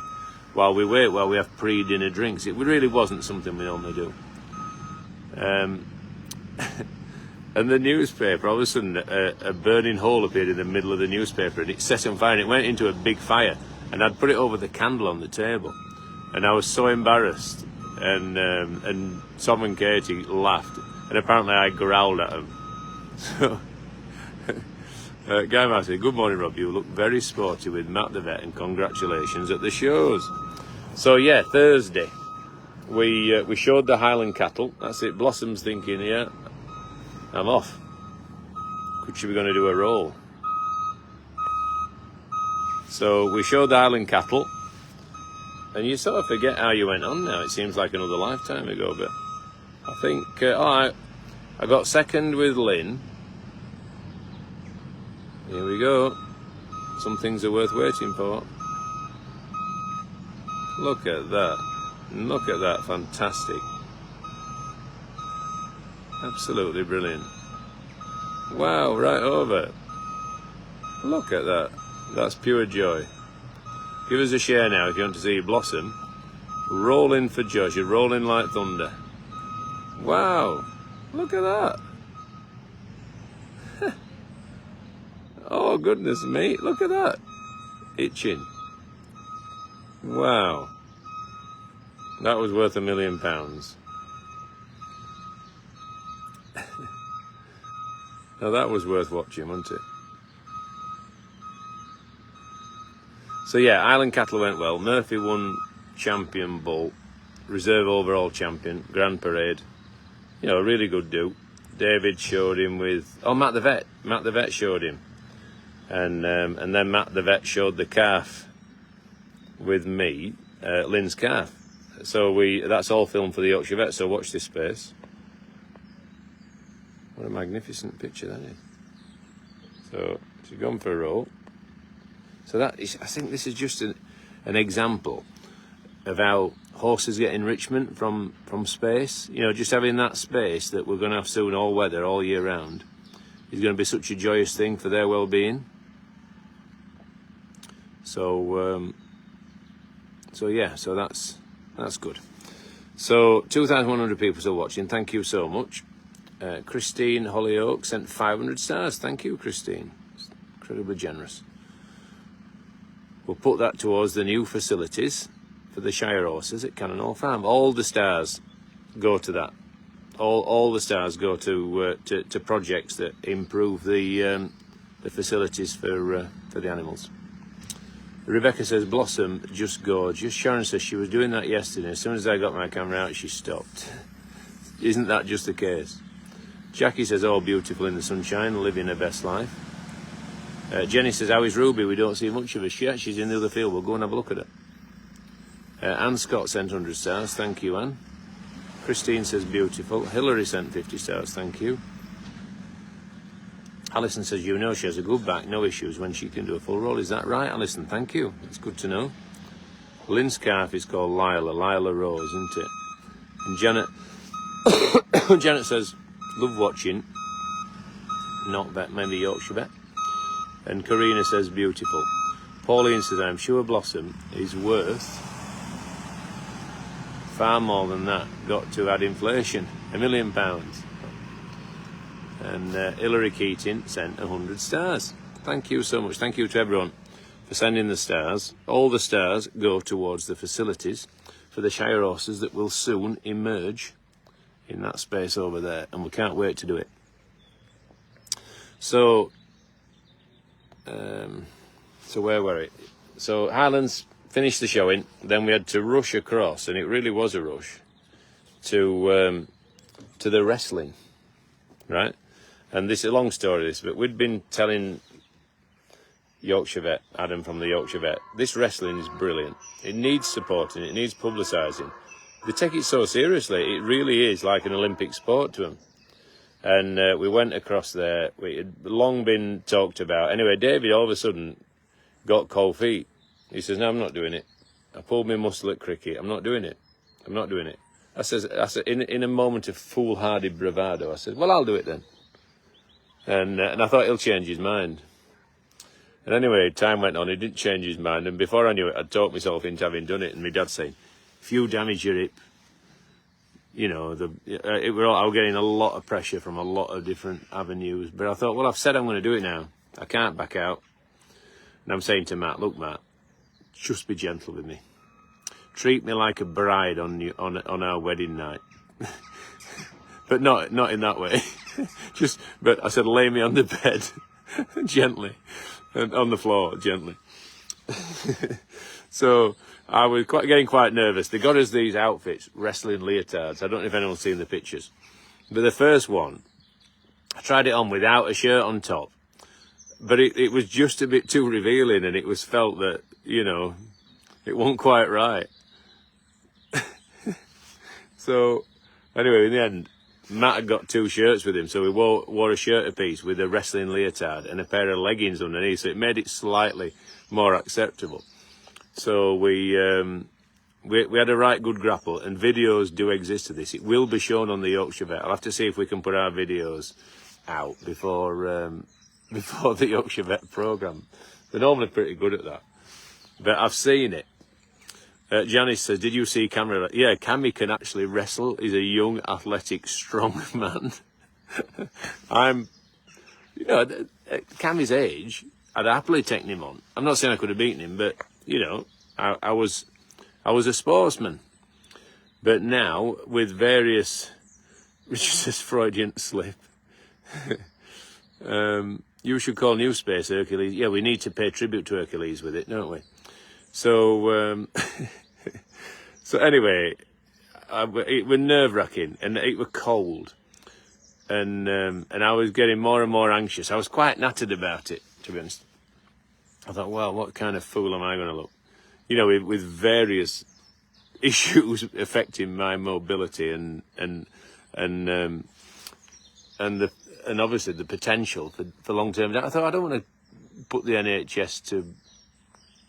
wait, while we have pre-dinner drinks. It really wasn't something we normally do. And the newspaper, all of a sudden, a burning hole appeared in the middle of the newspaper, and it set on fire, and it went into a big fire, and I'd put it over the candle on the table, and I was so embarrassed, and Tom and Katie laughed, and apparently I growled at them. So, Guy Massey, "Good morning, Rob. You look very sporty with Matt the Vet, and congratulations at the shows." So yeah, Thursday, we showed the Highland cattle. That's it. Blossom's thinking, "Yeah, I'm off. Should we going to do a roll?" So we showed the Highland cattle, and you sort of forget how you went on now. It seems like another lifetime ago, but I think I got second with Lynn. Here we go. Some things are worth waiting for. Look at that. Look at that. Fantastic. Absolutely brilliant. Wow, right over. Look at that. That's pure joy. Give us a share now if you want to see Blossom. Rolling for joy. She's rolling like thunder. Wow. Look at that. Oh, goodness me. Look at that. Itching. Wow. That was worth £1 million. Now that was worth watching, wasn't it? So yeah, Island Cattle went well. Murphy won champion bull, reserve overall champion, grand parade. You know, a really good do. David showed him with, oh, Matt the vet. Matt the vet showed him. And then Matt the vet showed the calf with me, Lynn's calf. So that's all filmed for the Yorkshire Vet, so watch this space. What a magnificent picture that is. So she's gone for a roll. So that is, I think this is just an example of how horses get enrichment from space. You know, just having that space that we're going to have soon, all weather, all year round, is going to be such a joyous thing for their well-being. So yeah, so that's good. So 2,100 people still watching. Thank you so much. Christine Hollyoak sent 500 stars. Thank you, Christine. It's incredibly generous. We'll put that towards the new facilities for the Shire horses at Cannon Hall Farm. All the stars go to that. All the stars go to projects that improve the facilities for the animals. Rebecca says, Blossom, just gorgeous. Sharon says she was doing that yesterday. As soon as I got my camera out, she stopped. Isn't that just the case? Jackie says, all beautiful in the sunshine, living her best life. Jenny says, how is Ruby? We don't see much of her. She's in the other field. We'll go and have a look at her. Anne Scott sent 100 stars. Thank you, Anne. Christine says, beautiful. Hilary sent 50 stars. Thank you. Alison says, you know she has a good back, no issues when she can do a full roll. Is that right, Alison? Thank you. It's good to know. Lynn's calf is called Lila Rose, isn't it? And Janet says, love watching. Not vet, maybe Yorkshire vet. And Karina says, beautiful. Pauline says, I'm sure Blossom is worth far more than that. Got to add inflation. £1 million. And Hilary Keating sent 100 stars. Thank you so much. Thank you to everyone for sending the stars. All the stars go towards the facilities for the Shire horses that will soon emerge in that space over there. And we can't wait to do it. So where were it? So Highlands finished the showing. Then we had to rush across, and it really was a rush, to the wrestling, right? And this is a long story, but we'd been telling Yorkshire Vet, Adam from the Yorkshire Vet, this wrestling is brilliant. It needs supporting, it needs publicising. They take it so seriously, it really is like an Olympic sport to them. And we went across there, it had long been talked about. Anyway, David all of a sudden got cold feet. He says, no, I'm not doing it. I pulled my muscle at cricket, I'm not doing it. I'm not doing it. I said in a moment of foolhardy bravado, I said, well, I'll do it then. And I thought he'll change his mind. And anyway, time went on, he didn't change his mind. And before I knew it, I'd talked myself into having done it. And my dad saying, if you damage your hip, you know, I was getting a lot of pressure from a lot of different avenues. But I thought, well, I've said I'm going to do it now. I can't back out. And I'm saying to Matt, look, Matt, just be gentle with me. Treat me like a bride on our wedding night. But not in that way. But I said, lay me on the bed gently, and on the floor gently. So I was getting quite nervous. They got us these outfits, wrestling leotards. I don't know if anyone's seen the pictures, but the first one, I tried it on without a shirt on top, but it was just a bit too revealing, and it was felt that, you know, it wasn't quite right. So anyway, in the end, Matt had got 2 shirts with him, so we wore a shirt apiece with a wrestling leotard and a pair of leggings underneath, so it made it slightly more acceptable. So we had a right good grapple, and videos do exist of this. It will be shown on the Yorkshire Vet. I'll have to see if we can put our videos out before the Yorkshire Vet programme. They're normally pretty good at that. But I've seen it. Janice says, did you see Cammy? Yeah, Cammy can actually wrestle. He's a young, athletic, strong man. You know, at Cammy's age, I'd happily taken him on. I'm not saying I could have beaten him, but, you know, I was a sportsman. But now, with various, which is a Freudian slip, You should call New Space Hercules. Yeah, we need to pay tribute to Hercules with it, don't we? So, so anyway, it was nerve-wracking, and it was cold, and I was getting more and more anxious. I was quite nattered about it, to be honest. I thought, well, what kind of fool am I going to look? You know, with various issues affecting my mobility and obviously the potential for long-term. I thought, I don't want to put the NHS to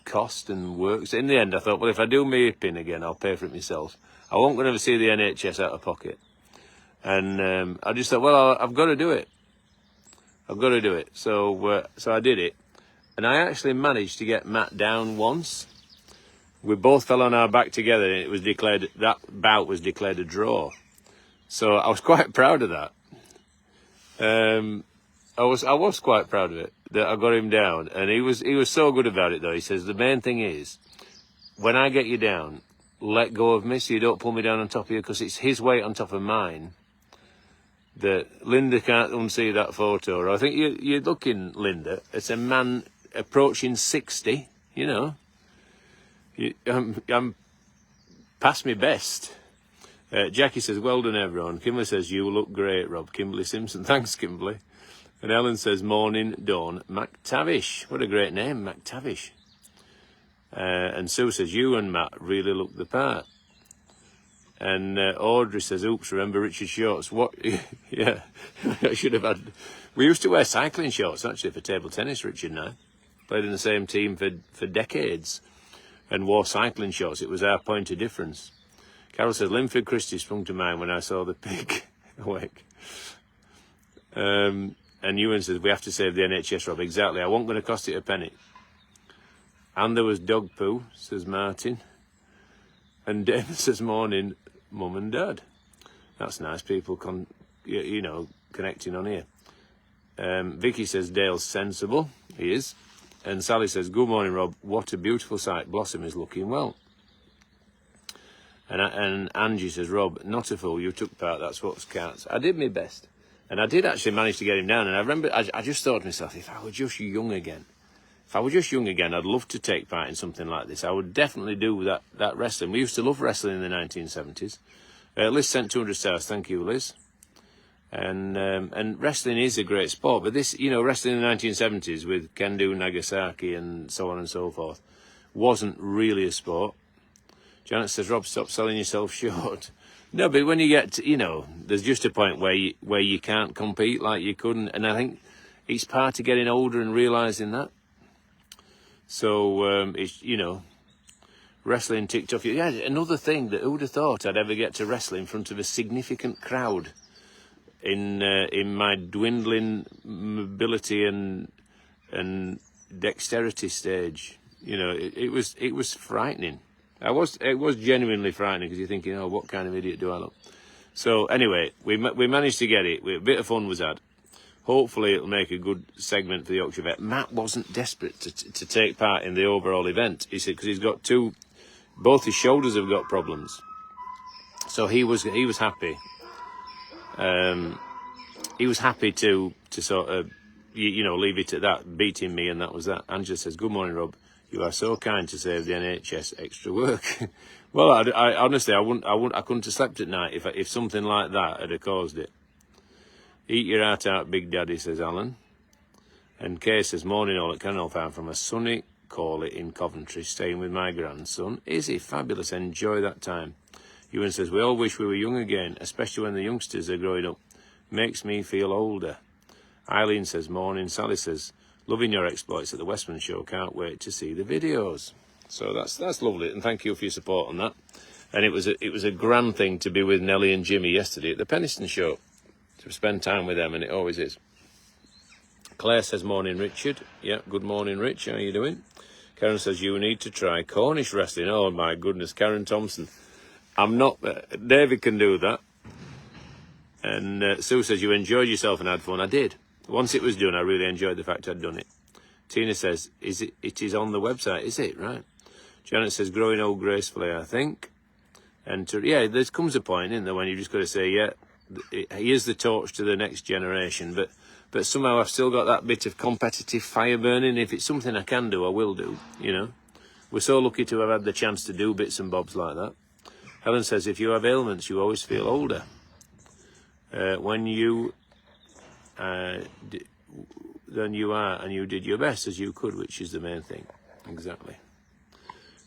cost and work. So in the end, I thought, well, if I do my PIN again, I'll pay for it myself. I won't going to see the NHS out of pocket. And I just thought, well, I've got to do it. I've got to do it. So I did it. And I actually managed to get Matt down once. We both fell on our back together, and it was declared, that bout was declared a draw. So I was quite proud of that. I was quite proud of it, that I got him down, and he was so good about it though. He says, the main thing is, when I get you down, let go of me so you don't pull me down on top of you, because it's his weight on top of mine. That Linda can't unsee that photo. I think you're looking, Linda, it's a man approaching 60, you know. I'm past my best. Jackie says, well done, everyone. Kimberly says, you look great, Rob. Kimberly Simpson. Thanks, Kimberly. And Ellen says, morning, Dawn McTavish. What a great name, McTavish. And Sue says, you and Matt really look the part. And Audrey says, oops, remember Richard Shorts? What? Yeah, I should have had... We used to wear cycling shorts, actually, for table tennis, Richard and I. Played in the same team for decades and wore cycling shorts. It was our point of difference. Carol says, Linford Christie sprung to mind when I saw the pig awake. And Ewan says, we have to save the NHS, Rob. Exactly. I wasn't going to cost it a penny. And there was dog poo, says Martin. And Damon says, morning, Mum and Dad. That's nice, people connecting on here. Vicky says, Dale's sensible. He is. And Sally says, good morning, Rob. What a beautiful sight. Blossom is looking well. And Angie says, Rob, not a fool. You took part. That's what counts. I did my best. And I did actually manage to get him down. And I remember, I just thought to myself, if I were just young again, I'd love to take part in something like this. I would definitely do that wrestling. We used to love wrestling in the 1970s. Liz sent 200 stars. Thank you, Liz. And wrestling is a great sport, but this, wrestling in the 1970s with Kendo Nagasaki and so on and so forth wasn't really a sport. Janet says, Rob, stop selling yourself short. No, but when you get to, there's just a point where you can't compete like you couldn't, and I think it's part of getting older and realising that. So, it's, wrestling ticked off. Yeah, another thing that who'd have thought I'd ever get to wrestle in front of a significant crowd in my dwindling mobility and dexterity stage. It was frightening. It was genuinely frightening, because you're thinking, oh, what kind of idiot do I look? So anyway, we managed to get it. A bit of fun was had. Hopefully it'll make a good segment for the Yorkshire Vet. Matt wasn't desperate to take part in the overall event. He said, because he's got both his shoulders have got problems. So he was happy. He was happy to sort of, leave it at that, beating me, and that was that. Angela says, good morning, Rob. You are so kind to save the NHS extra work. Well, I honestly, I couldn't have slept at night if something like that had caused it. Eat your heart out, Big Daddy, says Alan. And Kay says, morning all at Kennel Farm from a sunny Cawley in Coventry, staying with my grandson. Is he fabulous? Enjoy that time. Ewan says, we all wish we were young again, especially when the youngsters are growing up. Makes me feel older. Eileen says, morning. Sally says, loving your exploits at the Westmorland show. Can't wait to see the videos. So that's lovely, and thank you for your support on that. And it was a grand thing to be with Nellie and Jimmy yesterday at the Penistone show, to spend time with them, and it always is. Claire says, morning, Richard. Yeah, good morning, Rich. How are you doing? Karen says, you need to try Cornish wrestling. Oh, my goodness, Karen Thompson. I'm not... David can do that. And Sue says, you enjoyed yourself and had fun. I did. Once it was done, I really enjoyed the fact I'd done it. Tina says, it is on the website, is it? Right. Janet says, growing old gracefully, I think. And there comes a point, isn't there, when you've just got to say, yeah, here's the torch to the next generation. But but somehow I've still got that bit of competitive fire burning. If it's something I can do, I will do, you know. We're so lucky to have had the chance to do bits and bobs like that. Helen says, if you have ailments, you always feel older. When you than you are, and you did your best as you could, which is the main thing. Exactly.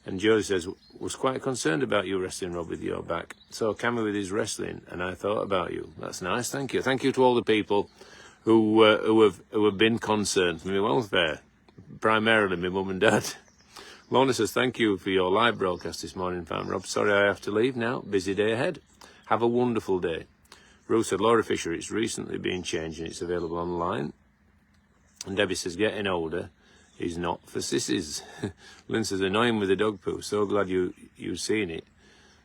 And Joe says, was quite concerned about you wrestling, Rob, with your back. So Cammy with his wrestling, and I thought about you. That's nice, thank you. Thank you to all the people who have been concerned for my welfare, primarily my mum and dad. Lorna says, thank you for your live broadcast this morning, Fan Rob. Sorry I have to leave now. Busy day ahead. Have a wonderful day. Ruth said, Laura Fisher, it's recently been changed and it's available online. And Debbie says, getting older is not for sissies. Lynn says, annoying with the dog poo. So glad you've seen it.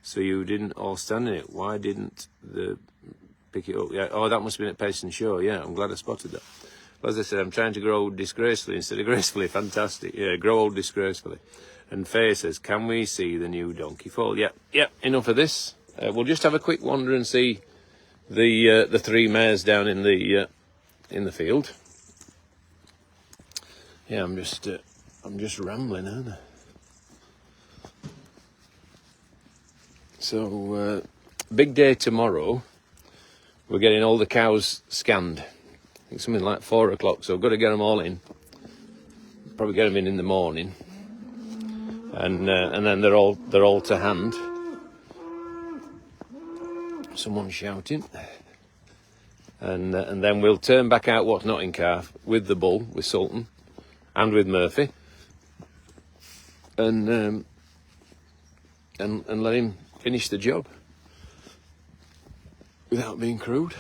So you didn't all stand in it. Why didn't the pick it up? Yeah. Oh, that must have been at Payson Show. Yeah, I'm glad I spotted that. As I said, I'm trying to grow old disgracefully instead of gracefully. Fantastic. Yeah, grow old disgracefully. And Faye says, can we see the new donkey foal? Yeah, enough of this. We'll just have a quick wander and see the three mares down in the field. Yeah, I'm just rambling, aren't I? So, big day tomorrow. We're getting all the cows scanned. I think something like 4 o'clock, so I've got to get them all in. Probably get them in the morning. And then they're all to hand. Someone's shouting. And then we'll turn back out what's not in calf with the bull, with Sultan, and with Murphy, and let him finish the job without being crude.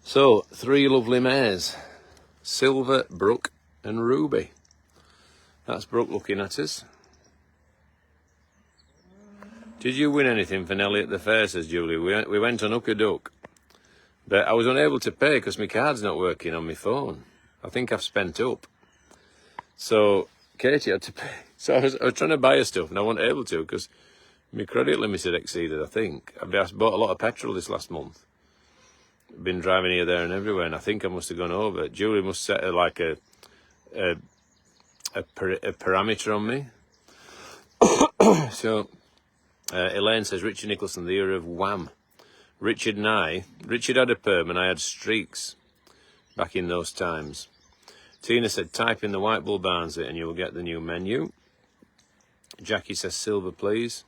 So 3 lovely mares, Silver, Brooke, and Ruby. That's Brooke looking at us. Did you win anything for Nelly at the fair, says Julie? We went on Hook a Duck. But I was unable to pay because my card's not working on my phone. I think I've spent up. So Katie had to pay. So I was trying to buy her stuff and I wasn't able to because my credit limit had exceeded, I think. I bought a lot of petrol this last month. Been driving here, there and everywhere, and I think I must have gone over. Julie must set like a parameter on me. So Elaine says, Richard Nicholson, the era of Wham. Richard had a perm and I had streaks back in those times. Tina said, type in the White Bull Barnsley and you will get the new menu. Jackie says, silver, please.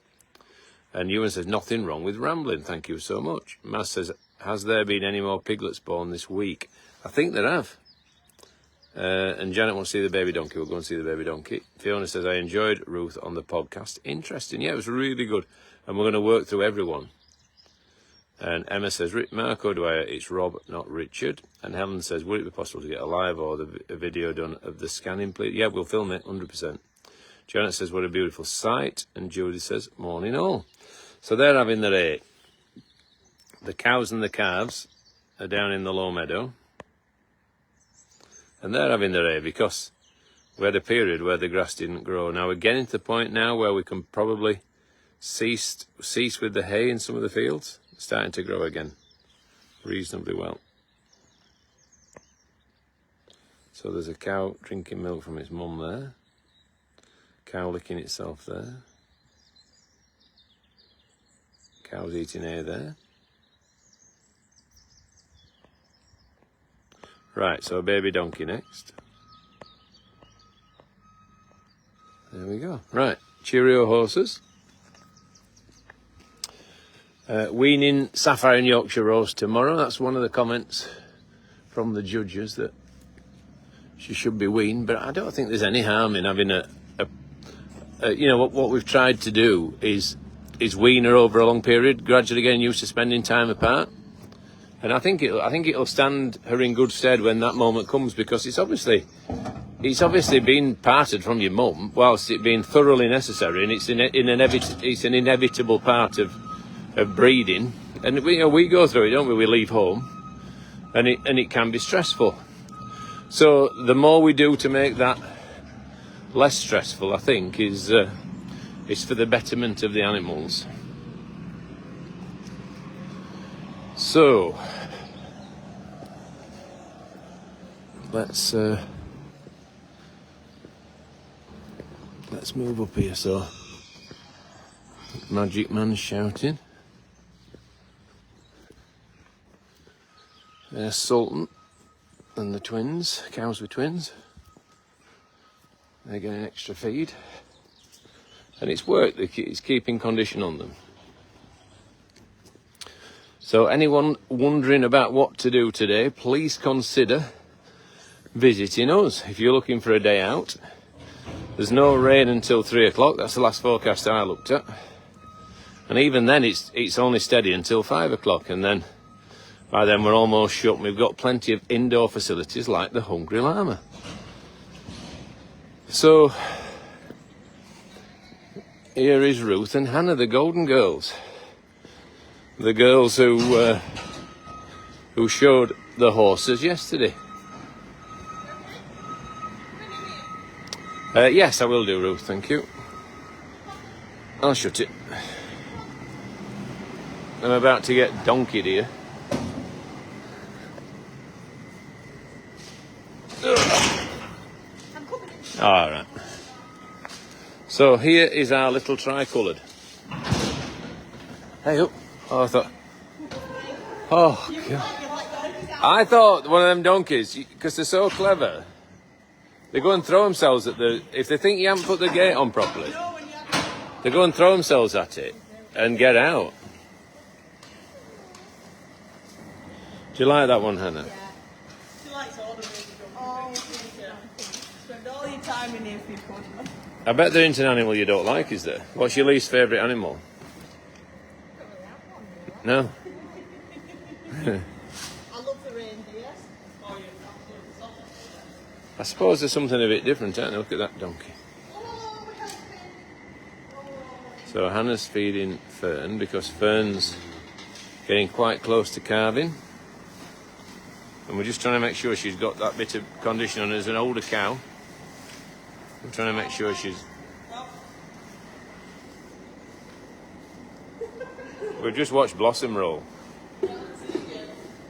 And Ewan says, nothing wrong with rambling. Thank you so much. Maz says, has there been any more piglets born this week? I think there have. And Janet wants to see the baby donkey. We'll go and see the baby donkey. Fiona says, I enjoyed Ruth on the podcast. Interesting. Yeah, it was really good. And we're going to work through everyone. And Emma says, Marco Dwyer, it's Rob, not Richard. And Helen says, would it be possible to get a live or a video done of the scanning, please? Yeah, we'll film it, 100%. Janet says, what a beautiful sight. And Judy says, morning all. So they're having their 8. The cows and the calves are down in the low meadow. And they're having their 8 because we had a period where the grass didn't grow. Now we're getting to the point now where we can probably cease with the hay in some of the fields. It's starting to grow again reasonably well. So there's a cow drinking milk from its mum there. Cow licking itself there. Cow's eating hay there. Right, so a baby donkey next. There we go. Right, cheerio horses. Weaning Sapphire and Yorkshire Rose tomorrow. That's one of the comments from the judges, that she should be weaned. But I don't think there's any harm in having you know, what we've tried to do is wean her over a long period, gradually getting used to spending time apart. And I think it'll stand her in good stead when that moment comes, because it's obviously been parted from your mum whilst it being thoroughly necessary, and it's an inevitable part of breeding. And we go through it, don't we? We leave home, and it can be stressful. So the more we do to make that less stressful, I think, is for the betterment of the animals. So let's move up here. So Magic Man's shouting. There's Sultan and the twins, cows with twins. They're getting extra feed, and it's worked. It's keeping condition on them. So anyone wondering about what to do today, please consider visiting us. If you're looking for a day out, there's no rain until 3 o'clock. That's the last forecast I looked at. And even then, it's only steady until 5 o'clock. And then, by then, we're almost shut. We've got plenty of indoor facilities like the Hungry Llama. So, here is Ruth and Hannah, the Golden Girls. The girls who showed the horses yesterday. Yes, I will do, Ruth, thank you. I'll shut it. I'm about to get donkeyed here. All right. So here is our little tricoloured. Hey up. Oh, I thought one of them donkeys, because they're so clever, they go and throw themselves at if they think you haven't put the gate on properly, they go and throw themselves at it and get out. Do you like that one, Hannah?
Yeah. She likes all the baby donkeys. Spend all your time in here if you could.
I bet there isn't an animal you don't like, is there? What's your least favourite animal? No?
I love the reindeers.
I suppose there's something a bit different, ain't there? Look at that donkey. So Hannah's feeding Fern because Fern's getting quite close to calving. And we're just trying to make sure she's got that bit of condition on her as an older cow. I'm trying to make sure she's... We've just watched Blossom roll.
It's funny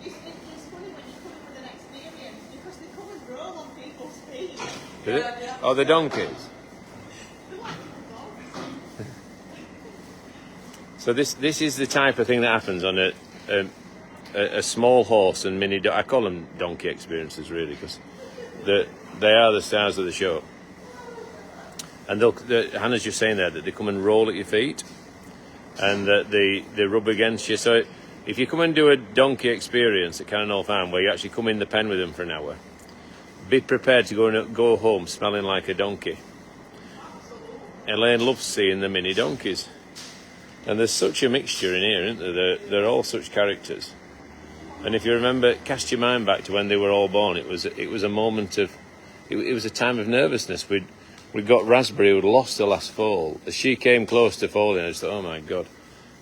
when you come in with an experience because they come and roll on people's feet.
Did it? Oh, the donkeys. So this is the type of thing that happens on a small horse and mini. I call them donkey experiences really because they are the stars of the show. And Hannah's just saying there that they come and roll at your feet, and that they rub against you. So if you come and do a donkey experience at Cannon Farm where you actually come in the pen with them for an hour, be prepared to go home smelling like a donkey. Elaine loves seeing the mini donkeys. And there's such a mixture in here, isn't there? They're all such characters. And if you remember, cast your mind back to when they were all born, it was a moment of... It was a time of nervousness. We'd got Raspberry, who'd lost her last fall. As she came close to falling, I just thought, oh my God,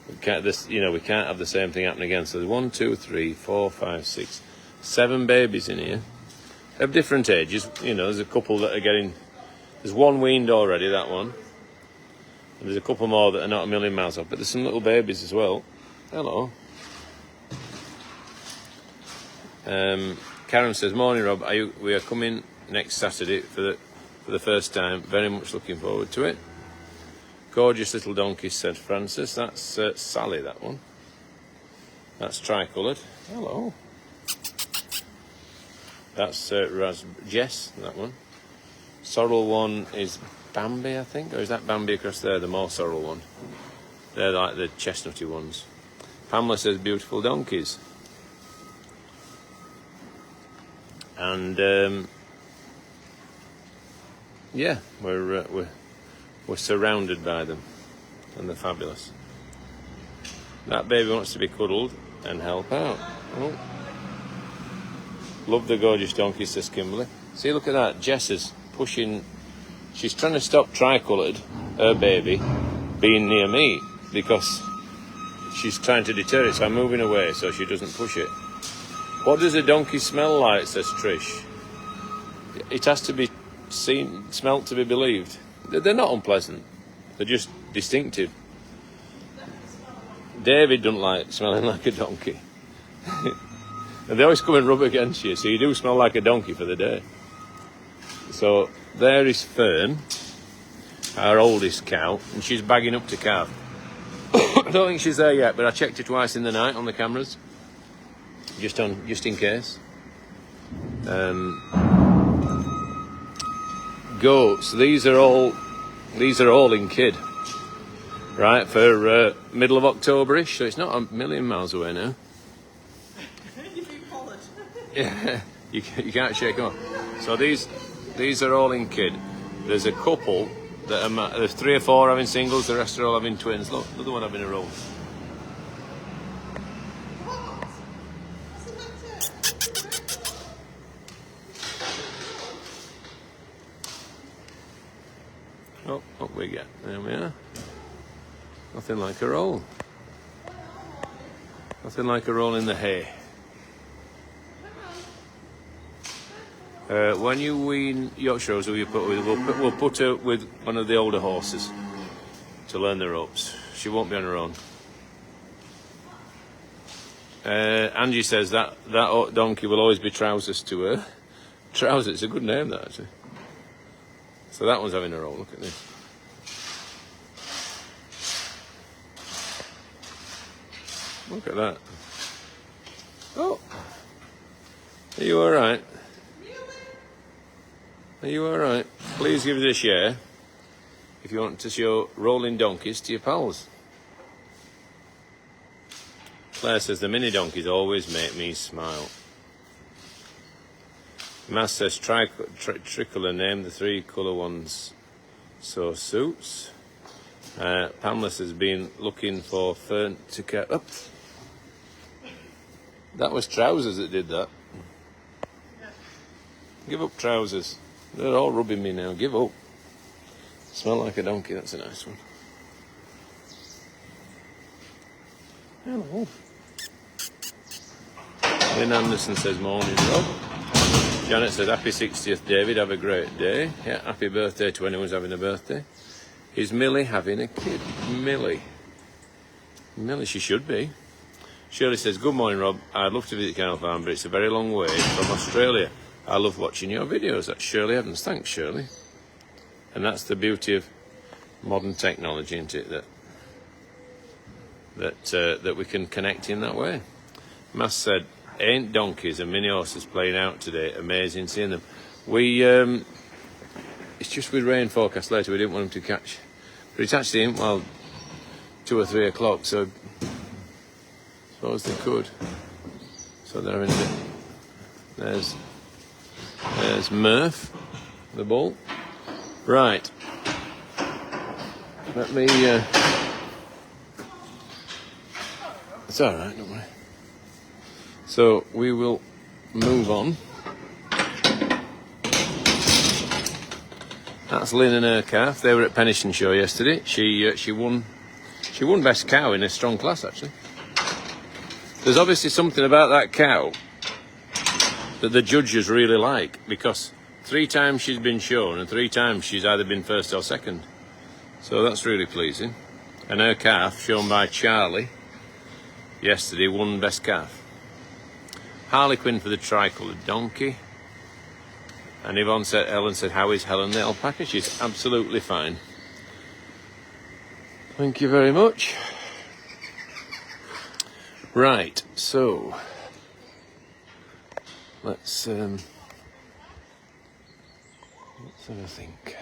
we can't have the same thing happen again. So there's 1, 2, 3, 4, 5, 6, 7 babies in here of different ages. There's a couple that are getting... There's one weaned already, that one. And there's a couple more that are not a million miles off, but there's some little babies as well. Hello. Karen says, morning Rob, we are coming next Saturday for the first time. Very much looking forward to it. Gorgeous little donkey, said Francis. That's Sally, that one. That's tricoloured. Hello. That's Jess, that one. Sorrel one is Bambi, I think, or is that Bambi across there, the more sorrel one? They're like the chestnutty ones. Pamela says beautiful donkeys. And yeah, we're surrounded by them, and they're fabulous. That baby wants to be cuddled and help out. Oh. Love the gorgeous donkey, says Kimberly. See, look at that. Jess is pushing. She's trying to stop tricoloured, her baby, being near me because she's trying to deter it. So I'm moving away so she doesn't push it. What does a donkey smell like, says Trish? It has to be smelt to be believed. They're not unpleasant. They're just distinctive. David doesn't like smelling like a donkey. And they always come and rub against you, so you do smell like a donkey for the day. So there is Fern, our oldest cow, and she's bagging up to calf. I don't think she's there yet, but I checked her twice in the night on the cameras, just in case. Goats. These are all in kid, right? For middle of October-ish, so it's not a million miles away now.
You've been collared.
Yeah, you can't shake them off. So these are all in kid. There's a couple that are, there's 3 or 4 having singles, the rest are all having twins. Look, another one having a roll. Oh, what we get? There we are. Nothing like a roll. Nothing like a roll in the hay. When you wean Yorkshires, we'll put her with one of the older horses to learn the ropes. She won't be on her own. Angie says that donkey will always be Trousers to her. Trousers, it's a good name, that, actually. So that one's having a roll. Look at this. Look at that. Oh, are you all right? Are you all right? Please give us a share if you want to show rolling donkeys to your pals. Claire says the mini donkeys always make me smile. Mass says tricolor name the 3 colour ones so suits. Pamela has been looking for Fern to cut up. That was Trousers that did that. Give up, Trousers. They're all rubbing me now. Give up. Smell like a donkey. That's a nice one. Hello. Lynn Anderson says morning, Rob. Janet says happy 60th, David. Have a great day. Yeah, happy birthday to anyone's having a birthday. Is Millie having a kid? Millie, she should be. Shirley says, good morning, Rob. I'd love to visit Kennel Farm, but it's a very long way from Australia. I love watching your videos. That's Shirley Evans. Thanks, Shirley. And that's the beauty of modern technology, isn't it? That we can connect in that way. Mass said, ain't donkeys and mini horses playing out today. Amazing seeing them. It's just with rain forecast later, we didn't want them to catch. But it's actually in, 2 or 3 o'clock, so I suppose they could. So they're in a bit. There's Murph, the bull. Right. Let me... It's all right, don't worry. So we will move on. That's Lynn and her calf. They were at Penistone Show yesterday. She won best cow in a strong class, actually. There's obviously something about that cow that the judges really like, because 3 times she's been shown and 3 times she's either been first or second. So that's really pleasing. And her calf, shown by Charlie yesterday, won best calf. Harlequin for the tricoloured donkey. And Ellen said, how is Helen the alpaca? She's absolutely fine. Thank you very much. Right, so let's have a think.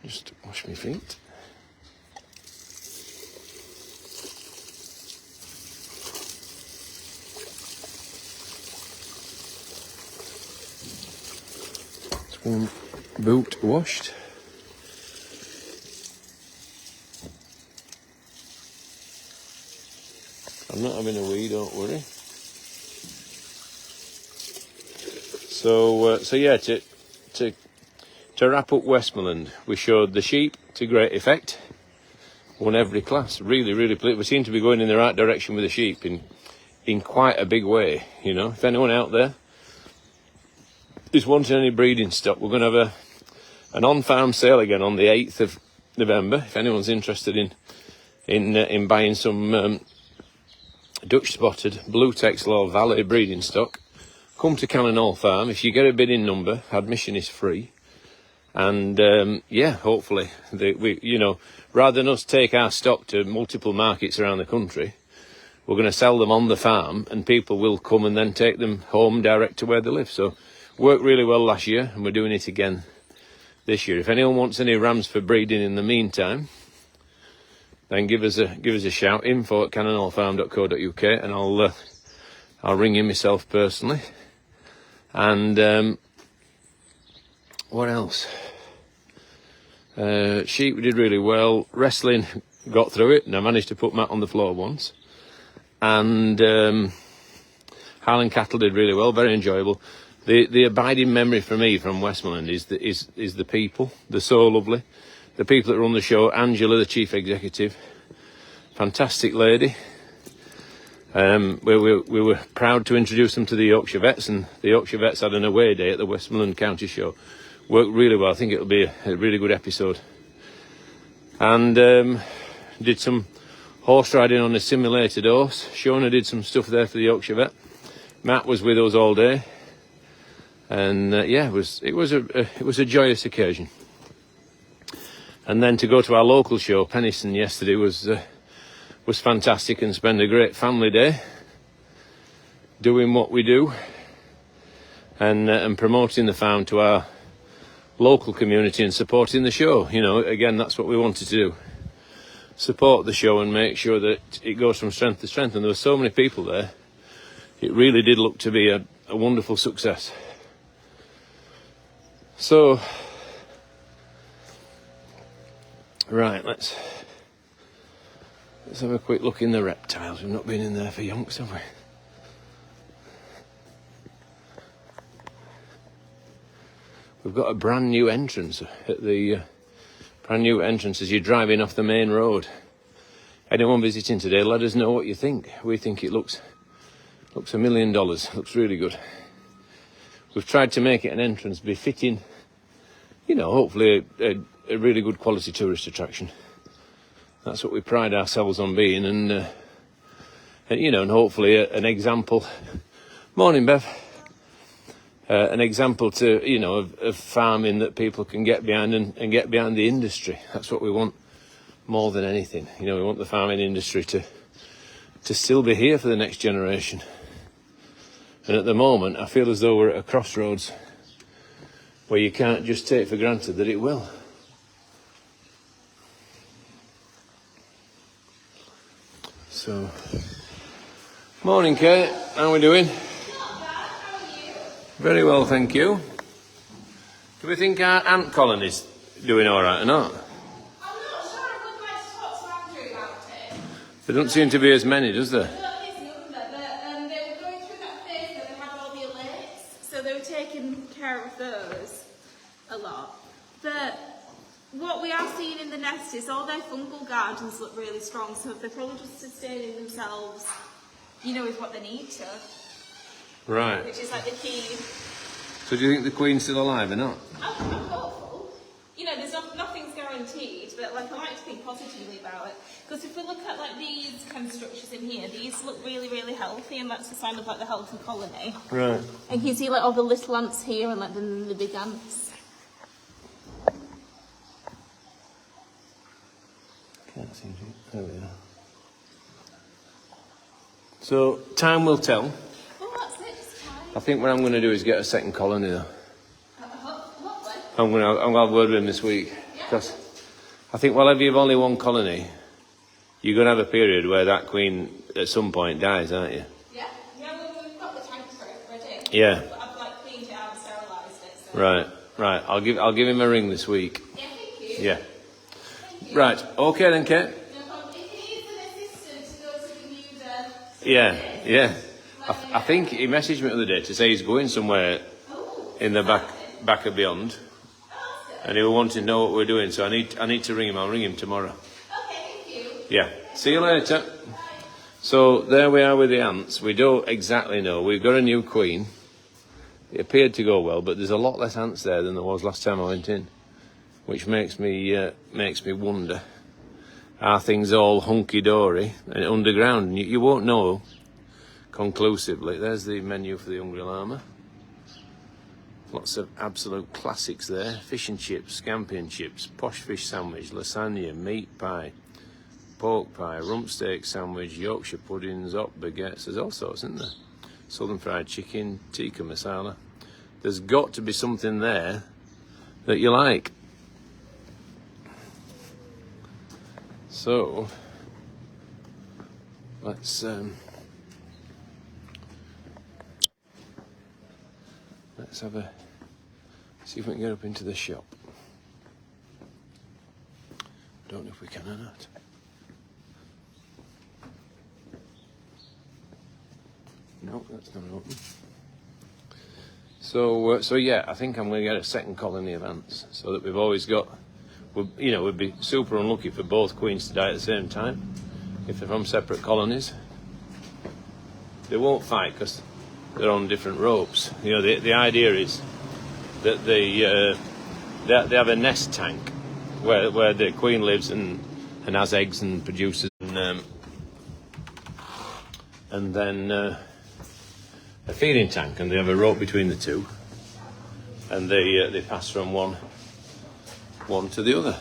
Just wash my feet. One boot washed. I'm not having a wee, don't worry. So yeah, to wrap up Westmorland, we showed the sheep to great effect. Won every class. Really pleased. We seem to be going in the right direction with the sheep in quite a big way. You know, if anyone out there is wanting any breeding stock, we're going to have an on-farm sale again on the 8th of November. If anyone's interested in buying some Dutch spotted, blue Texel Valley breeding stock. Come to Cannonall Farm. If you get a bidding number, admission is free. And yeah, hopefully, rather than us take our stock to multiple markets around the country, we're going to sell them on the farm, and people will come and then take them home direct to where they live. So, worked really well last year, and we're doing it again this year. If anyone wants any rams for breeding in the meantime, then give us a shout. info@cannonallfarm.co.uk, and I'll ring you myself personally. And what else? Sheep, we did really well. Wrestling, got through it, and I managed to put Matt on the floor once. And Highland cattle did really well, very enjoyable. The abiding memory for me from Westmorland is the people. They're so lovely. The people that run the show, Angela, the chief executive, fantastic lady. We were proud to introduce them to the Yorkshire Vets, and the Yorkshire Vets had an away day at the Westmorland County Show. Worked really well. I think it'll be a really good episode. And did some horse riding on a simulated horse. Shona did some stuff there for the Yorkshire Vet. Matt was with us all day, and yeah, it was a joyous occasion. And then to go to our local show, Penistone, yesterday was fantastic, and spend a great family day doing what we do, and promoting the farm to our local community and supporting the show. Again, that's what we wanted to do. Support the show and make sure that it goes from strength to strength. And there were so many people there. It really did look to be a wonderful success. So, right, let's have a quick look in the reptiles. We've not been in there for yonks, have we? We've got a brand new entrance at the brand new entrance as you're driving off the main road. Anyone visiting today, let us know what you think. We think it looks $1 million. Looks really good. We've tried to make it an entrance befitting, hopefully a really good quality tourist attraction. That's what we pride ourselves on being, and hopefully an example. Morning, Bev. An example to of farming that people can get behind and get behind the industry. That's what we want more than anything. We want the farming industry to still be here for the next generation. And at the moment, I feel as though we're at a crossroads where you can't just take for granted that it will. So, morning, Kate. How are we doing? Very well, thank you. Do we think our ant colony's doing all right or not?
I'm not sure. I would like to talk to Andrew about it.
There don't seem to be as many, does there?
I don't know his number, but they were going through that phase where they had all the alerts, so they were taking care of those a lot. But what we are seeing in the nest is all their fungal gardens look really strong, so they're probably just sustaining themselves, with what they need to.
Right.
Which is like the key.
So do you think the Queen's still alive or not?
I'm hopeful. There's nothing's guaranteed, but I like to think positively about it. Because if we look at these kind of structures in here, these look really, really healthy, and that's a sign of the healthy colony.
Right.
And you can see all the little ants here and the big ants.
Can't seem to. There we are. So time will tell. I think what I'm going to do is get a second colony though. I'm going to have a word with him this week. Because I think whenever you've only one colony, you're going to have a period where that queen at some point dies, aren't you?
Yeah, we've got the tanks ready.
Yeah.
I've cleaned it out and sterilised it. So.
Right. I'll give him a ring this week.
Yeah, thank you.
Yeah.
Thank you.
Right. Okay then, Kate.
No problem. If he needs an assistant to go to the new
Yeah. I think he messaged me the other day to say he's going somewhere in the back of beyond, and he will want to know what we're doing. So I need to ring him. I'll ring him tomorrow.
Okay, thank you.
Yeah. See you later. Bye. So there we are with the ants. We don't exactly know. We've got a new queen. It appeared to go well, but there's a lot less ants there than there was last time I went in, which makes me wonder are things all hunky-dory and underground? And you won't know conclusively. There's the menu for the Hungry Llama. Lots of absolute classics there. Fish and chips, scampi and chips, posh fish sandwich, lasagna, meat pie, pork pie, rump steak sandwich, Yorkshire puddings, hot baguettes. There's all sorts, isn't there? Southern fried chicken, tikka masala. There's got to be something there that you like. So let's have a see if we can get up into the shop. Don't know if we can or not. No, that's not open. So yeah, I think I'm going to get a second colony of ants, so that we've always got. We'd be super unlucky for both queens to die at the same time if they're from separate colonies. They won't fight because they're on different ropes. The idea is that they have a nest tank where the queen lives and has eggs and produces, and then a feeding tank, and they have a rope between the two, and they pass from one to the other.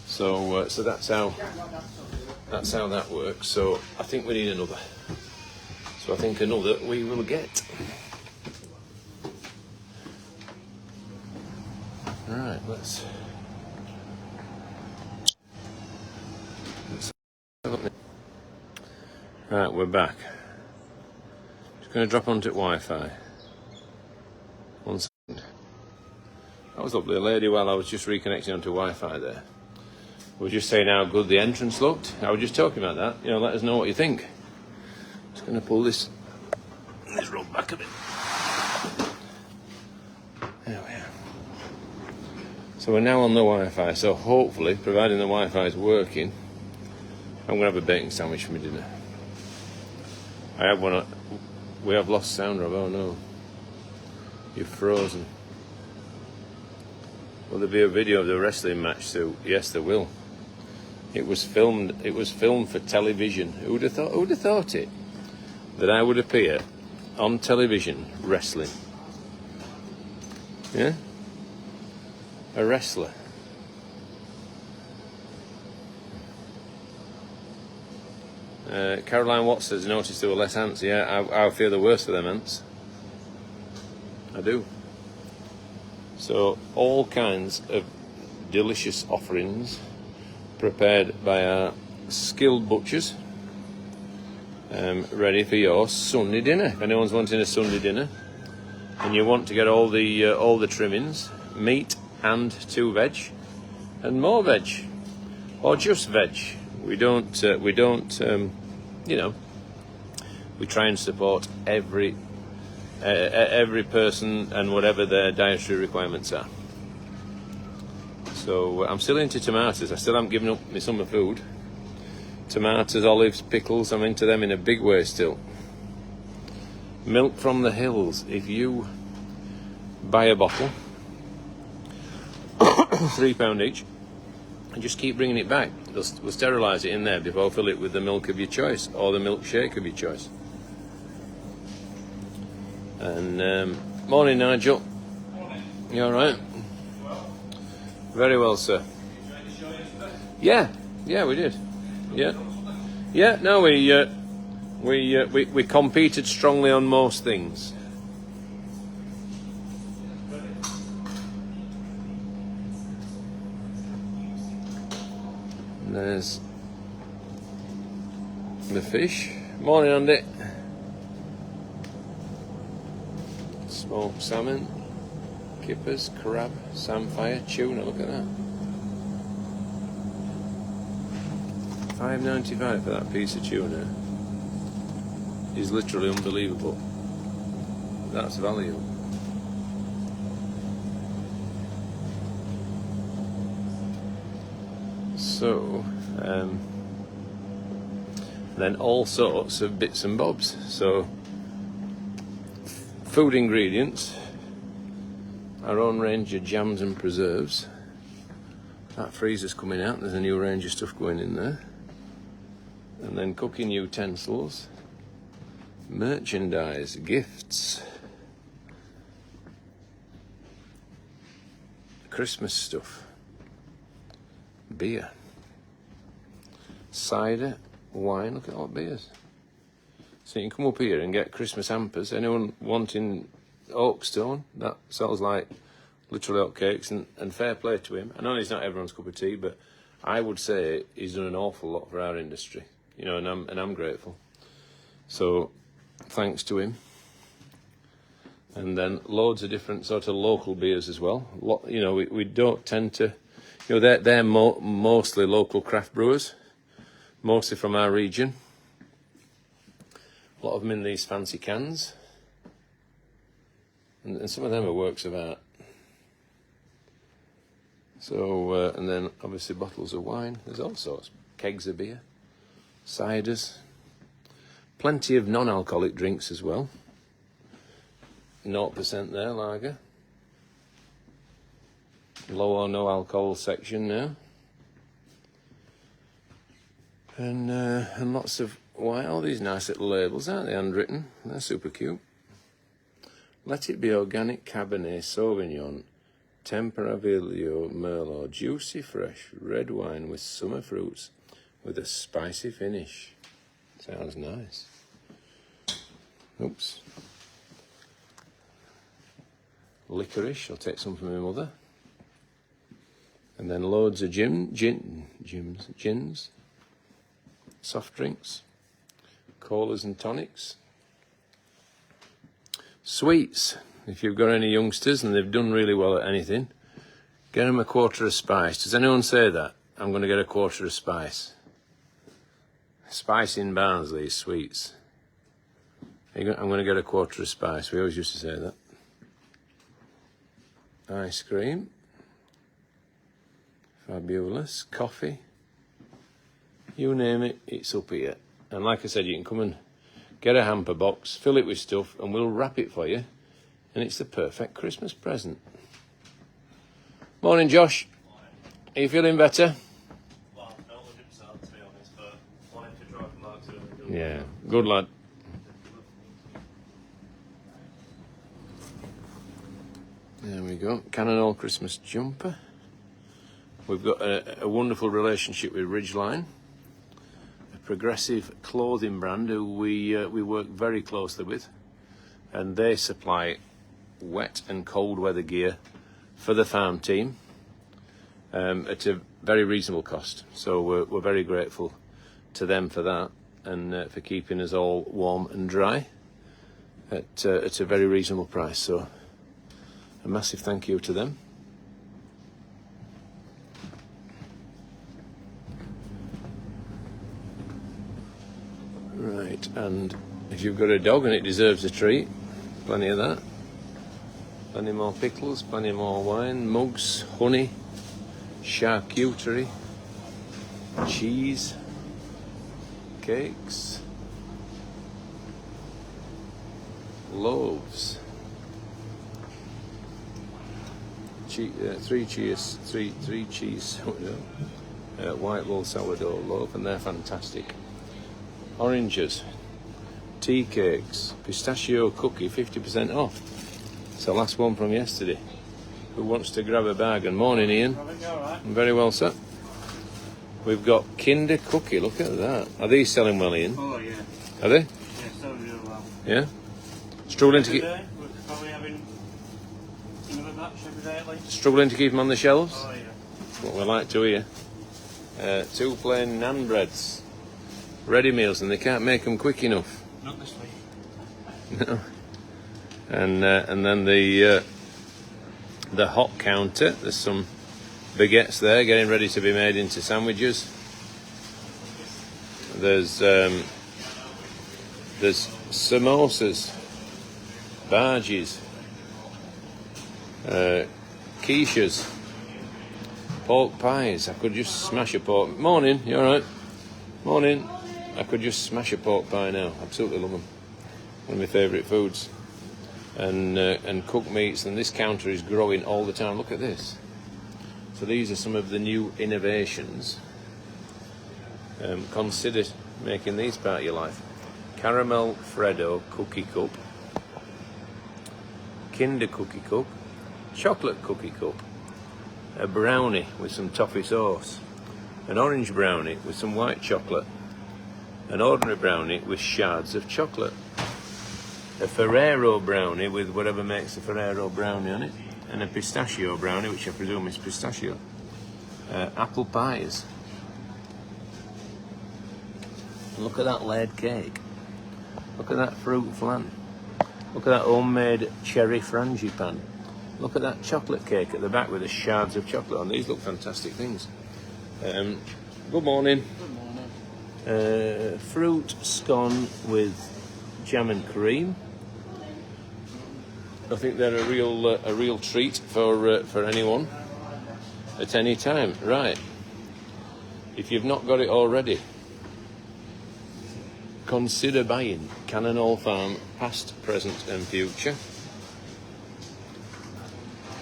So that's how that works. So I think we need another. So I think another we will get. Right, let's have a look. Right, we're back. Just going to drop onto Wi-Fi. 1 second. That was lovely, a lady, while I was just reconnecting onto Wi-Fi there. We were just saying how good the entrance looked. I was just talking about that. Let us know what you think. Just going to pull this rug back a bit. There we are. So we're now on the Wi-Fi. So hopefully, providing the Wi-Fi is working, I'm going to have a bacon sandwich for my dinner. I have one. We have lost sound, Rob. Oh no. You've frozen. Will there be a video of the wrestling match? So yes, there will. It was filmed for television. Who'd have thought it? That I would appear on television wrestling. Yeah? A wrestler. Caroline Watts has noticed there were less ants. Yeah, I fear the worst for them ants. I do. So all kinds of delicious offerings prepared by our skilled butchers, ready for your Sunday dinner. If anyone's wanting a Sunday dinner and you want to get all the trimmings, meat and 2 veg and more veg, or just veg. We try and support every person and whatever their dietary requirements are. So I'm still into tomatoes. I still haven't given up my summer food. Tomatoes, olives, pickles, I'm into them in a big way still. Milk from the hills. If you buy a bottle, £3 each, and just keep bringing it back. We'll sterilise it in there before fill it with the milk of your choice or the milkshake of your choice. And morning, Nigel. Morning. You all right? Well. Very well, sir. Yeah, we did. Yeah. No, we competed strongly on most things. And there's the fish. Morning, Andy. Smoked salmon, kippers, crab, samphire, tuna. Look at that. $5.95 for that piece of tuna is literally unbelievable. That's value. So, then all sorts of bits and bobs. So, food ingredients, our own range of jams and preserves, That freezer's coming out. There's a new range of stuff going in there. And then cooking utensils, merchandise, gifts, Christmas stuff, beer, cider, wine. Look at all the beers. So you can come up here and get Christmas hampers. Anyone wanting Oakstone, that sells like literally hotcakes, and fair play to him. I know he's not everyone's cup of tea, but I would say he's done an awful lot for our industry, you know, and I'm grateful. So thanks to him. And then loads of different sort of local beers as well. You know, we don't tend to, you know, they're mostly local craft brewers, mostly from our region. A lot of them in these fancy cans. And some of them are works of art. So, and then obviously bottles of wine. There's all sorts. Kegs of beer, ciders. Plenty of non-alcoholic drinks as well. 0% there, lager. Low or no alcohol section now. And lots of wine. All these nice little labels, aren't they, handwritten? They're super cute. Let it be organic Cabernet Sauvignon, Tempranillo Merlot, juicy fresh red wine with summer fruits with a spicy finish. Sounds nice. Oops. Licorice, I'll take some from my mother. And then loads of gins, soft drinks, colas and tonics. Sweets, if you've got any youngsters and they've done really well at anything, get them a quarter of spice. Does anyone say that? I'm going to get a quarter of spice. Spice in Barnsley, sweets. I'm going to get a quarter of spice. We always used to say that. Ice cream. Fabulous. Coffee. You name it, it's up here. And like I said, you can come and get a hamper box, fill it with stuff, and we'll wrap it for you. And it's the perfect Christmas present. Morning, Josh.
Morning.
Are you feeling better?
Well, not 100% to be honest, but wanting to drive from Mark to
Yeah, good lad. There we go. Cannonall Christmas jumper. We've got a wonderful relationship with Ridgeline, a progressive clothing brand who we work very closely with, and they supply wet and cold weather gear for the farm team at a very reasonable cost. So we're very grateful to them for that, and for keeping us all warm and dry at a very reasonable price. So a massive thank you to them. Right, and if you've got a dog and it deserves a treat, plenty of that. Plenty more pickles, plenty more wine, mugs, honey, charcuterie, cheese, cakes, loaves. Three cheese sourdough, white wool sourdough loaf, and they're fantastic. Oranges, tea cakes, pistachio cookie, 50% off. It's the last one from yesterday. Who wants to grab a bargain? Morning, Ian. I'm very well, sir. We've got Kinder cookie. Look at that. Are these selling well, Ian?
Oh, yeah.
Are they?
Yeah, selling really well.
Yeah. Struggling to keep.
We're probably having another batch every day at least.
Struggling to keep them on the shelves.
Oh, yeah.
That's what we like to hear. 2 plain naan breads. Ready meals, and they can't make them quick enough.
Not this week.
No. And then the hot counter. There's some baguettes there, getting ready to be made into sandwiches. There's samosas, bhajis, quiches, pork pies. I could just smash a pork. Morning, you all right? Morning. I could just smash a pork pie now. Absolutely love them. One of my favourite foods. And cooked meats. And this counter is growing all the time. Look at this. So these are some of the new innovations. Consider making these part of your life. Caramel Freddo cookie cup, Kinder cookie cup, chocolate cookie cup, a brownie with some toffee sauce, an orange brownie with some white chocolate, an ordinary brownie with shards of chocolate, a Ferrero brownie with whatever makes the Ferrero brownie on it, and a pistachio brownie, which I presume is pistachio. Apple pies. Look at that laid cake. Look at that fruit flan. Look at that homemade cherry frangipane. Look at that chocolate cake at the back with the shards of chocolate on. These look fantastic things. Good morning.
Good morning.
Fruit scone with jam and cream. I think they're a real treat for anyone at any time. Right. If you've not got it already, consider buying Cannon Hall Farm Past, Present and Future.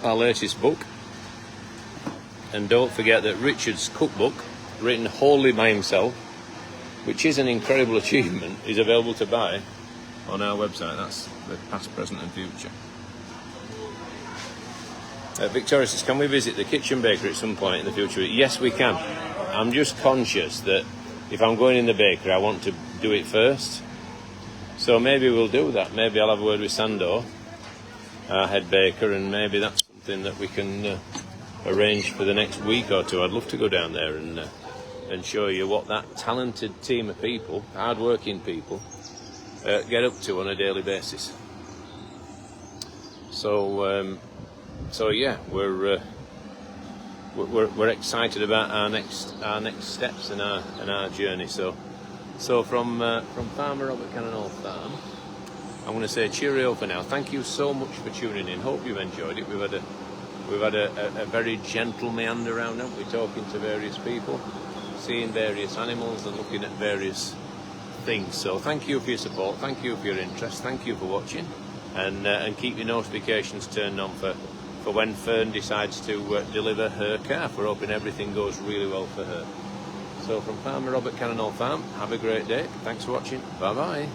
Our latest book. And don't forget that Richard's cookbook, written wholly by himself, which is an incredible achievement, is available to buy on our website. That's the Past, Present and Future. Victoria says, can we visit the kitchen bakery at some point in the future? Yes, we can. I'm just conscious that if I'm going in the bakery, I want to do it first. So maybe we'll do that. Maybe I'll have a word with Sandor, our head baker, and maybe that's something that we can arrange for the next week or two. I'd love to go down there and show you what that talented team of people, hard-working people, get up to on a daily basis. So yeah, we're excited about our next steps in our journey. So from Farmer Robert Cannon Hall Farm, I'm going to say cheerio for now. Thank you so much for tuning in. Hope you've enjoyed it. We've had a very gentle meander around, haven't we? Talking to various people, seeing various animals, and looking at various things. So thank you for your support. Thank you for your interest. Thank you for watching, and keep your notifications turned on for when Fern decides to deliver her calf. We're hoping everything goes really well for her. So from Farmer Robert Cannon Hall Farm, have a great day. Thanks for watching. Bye bye.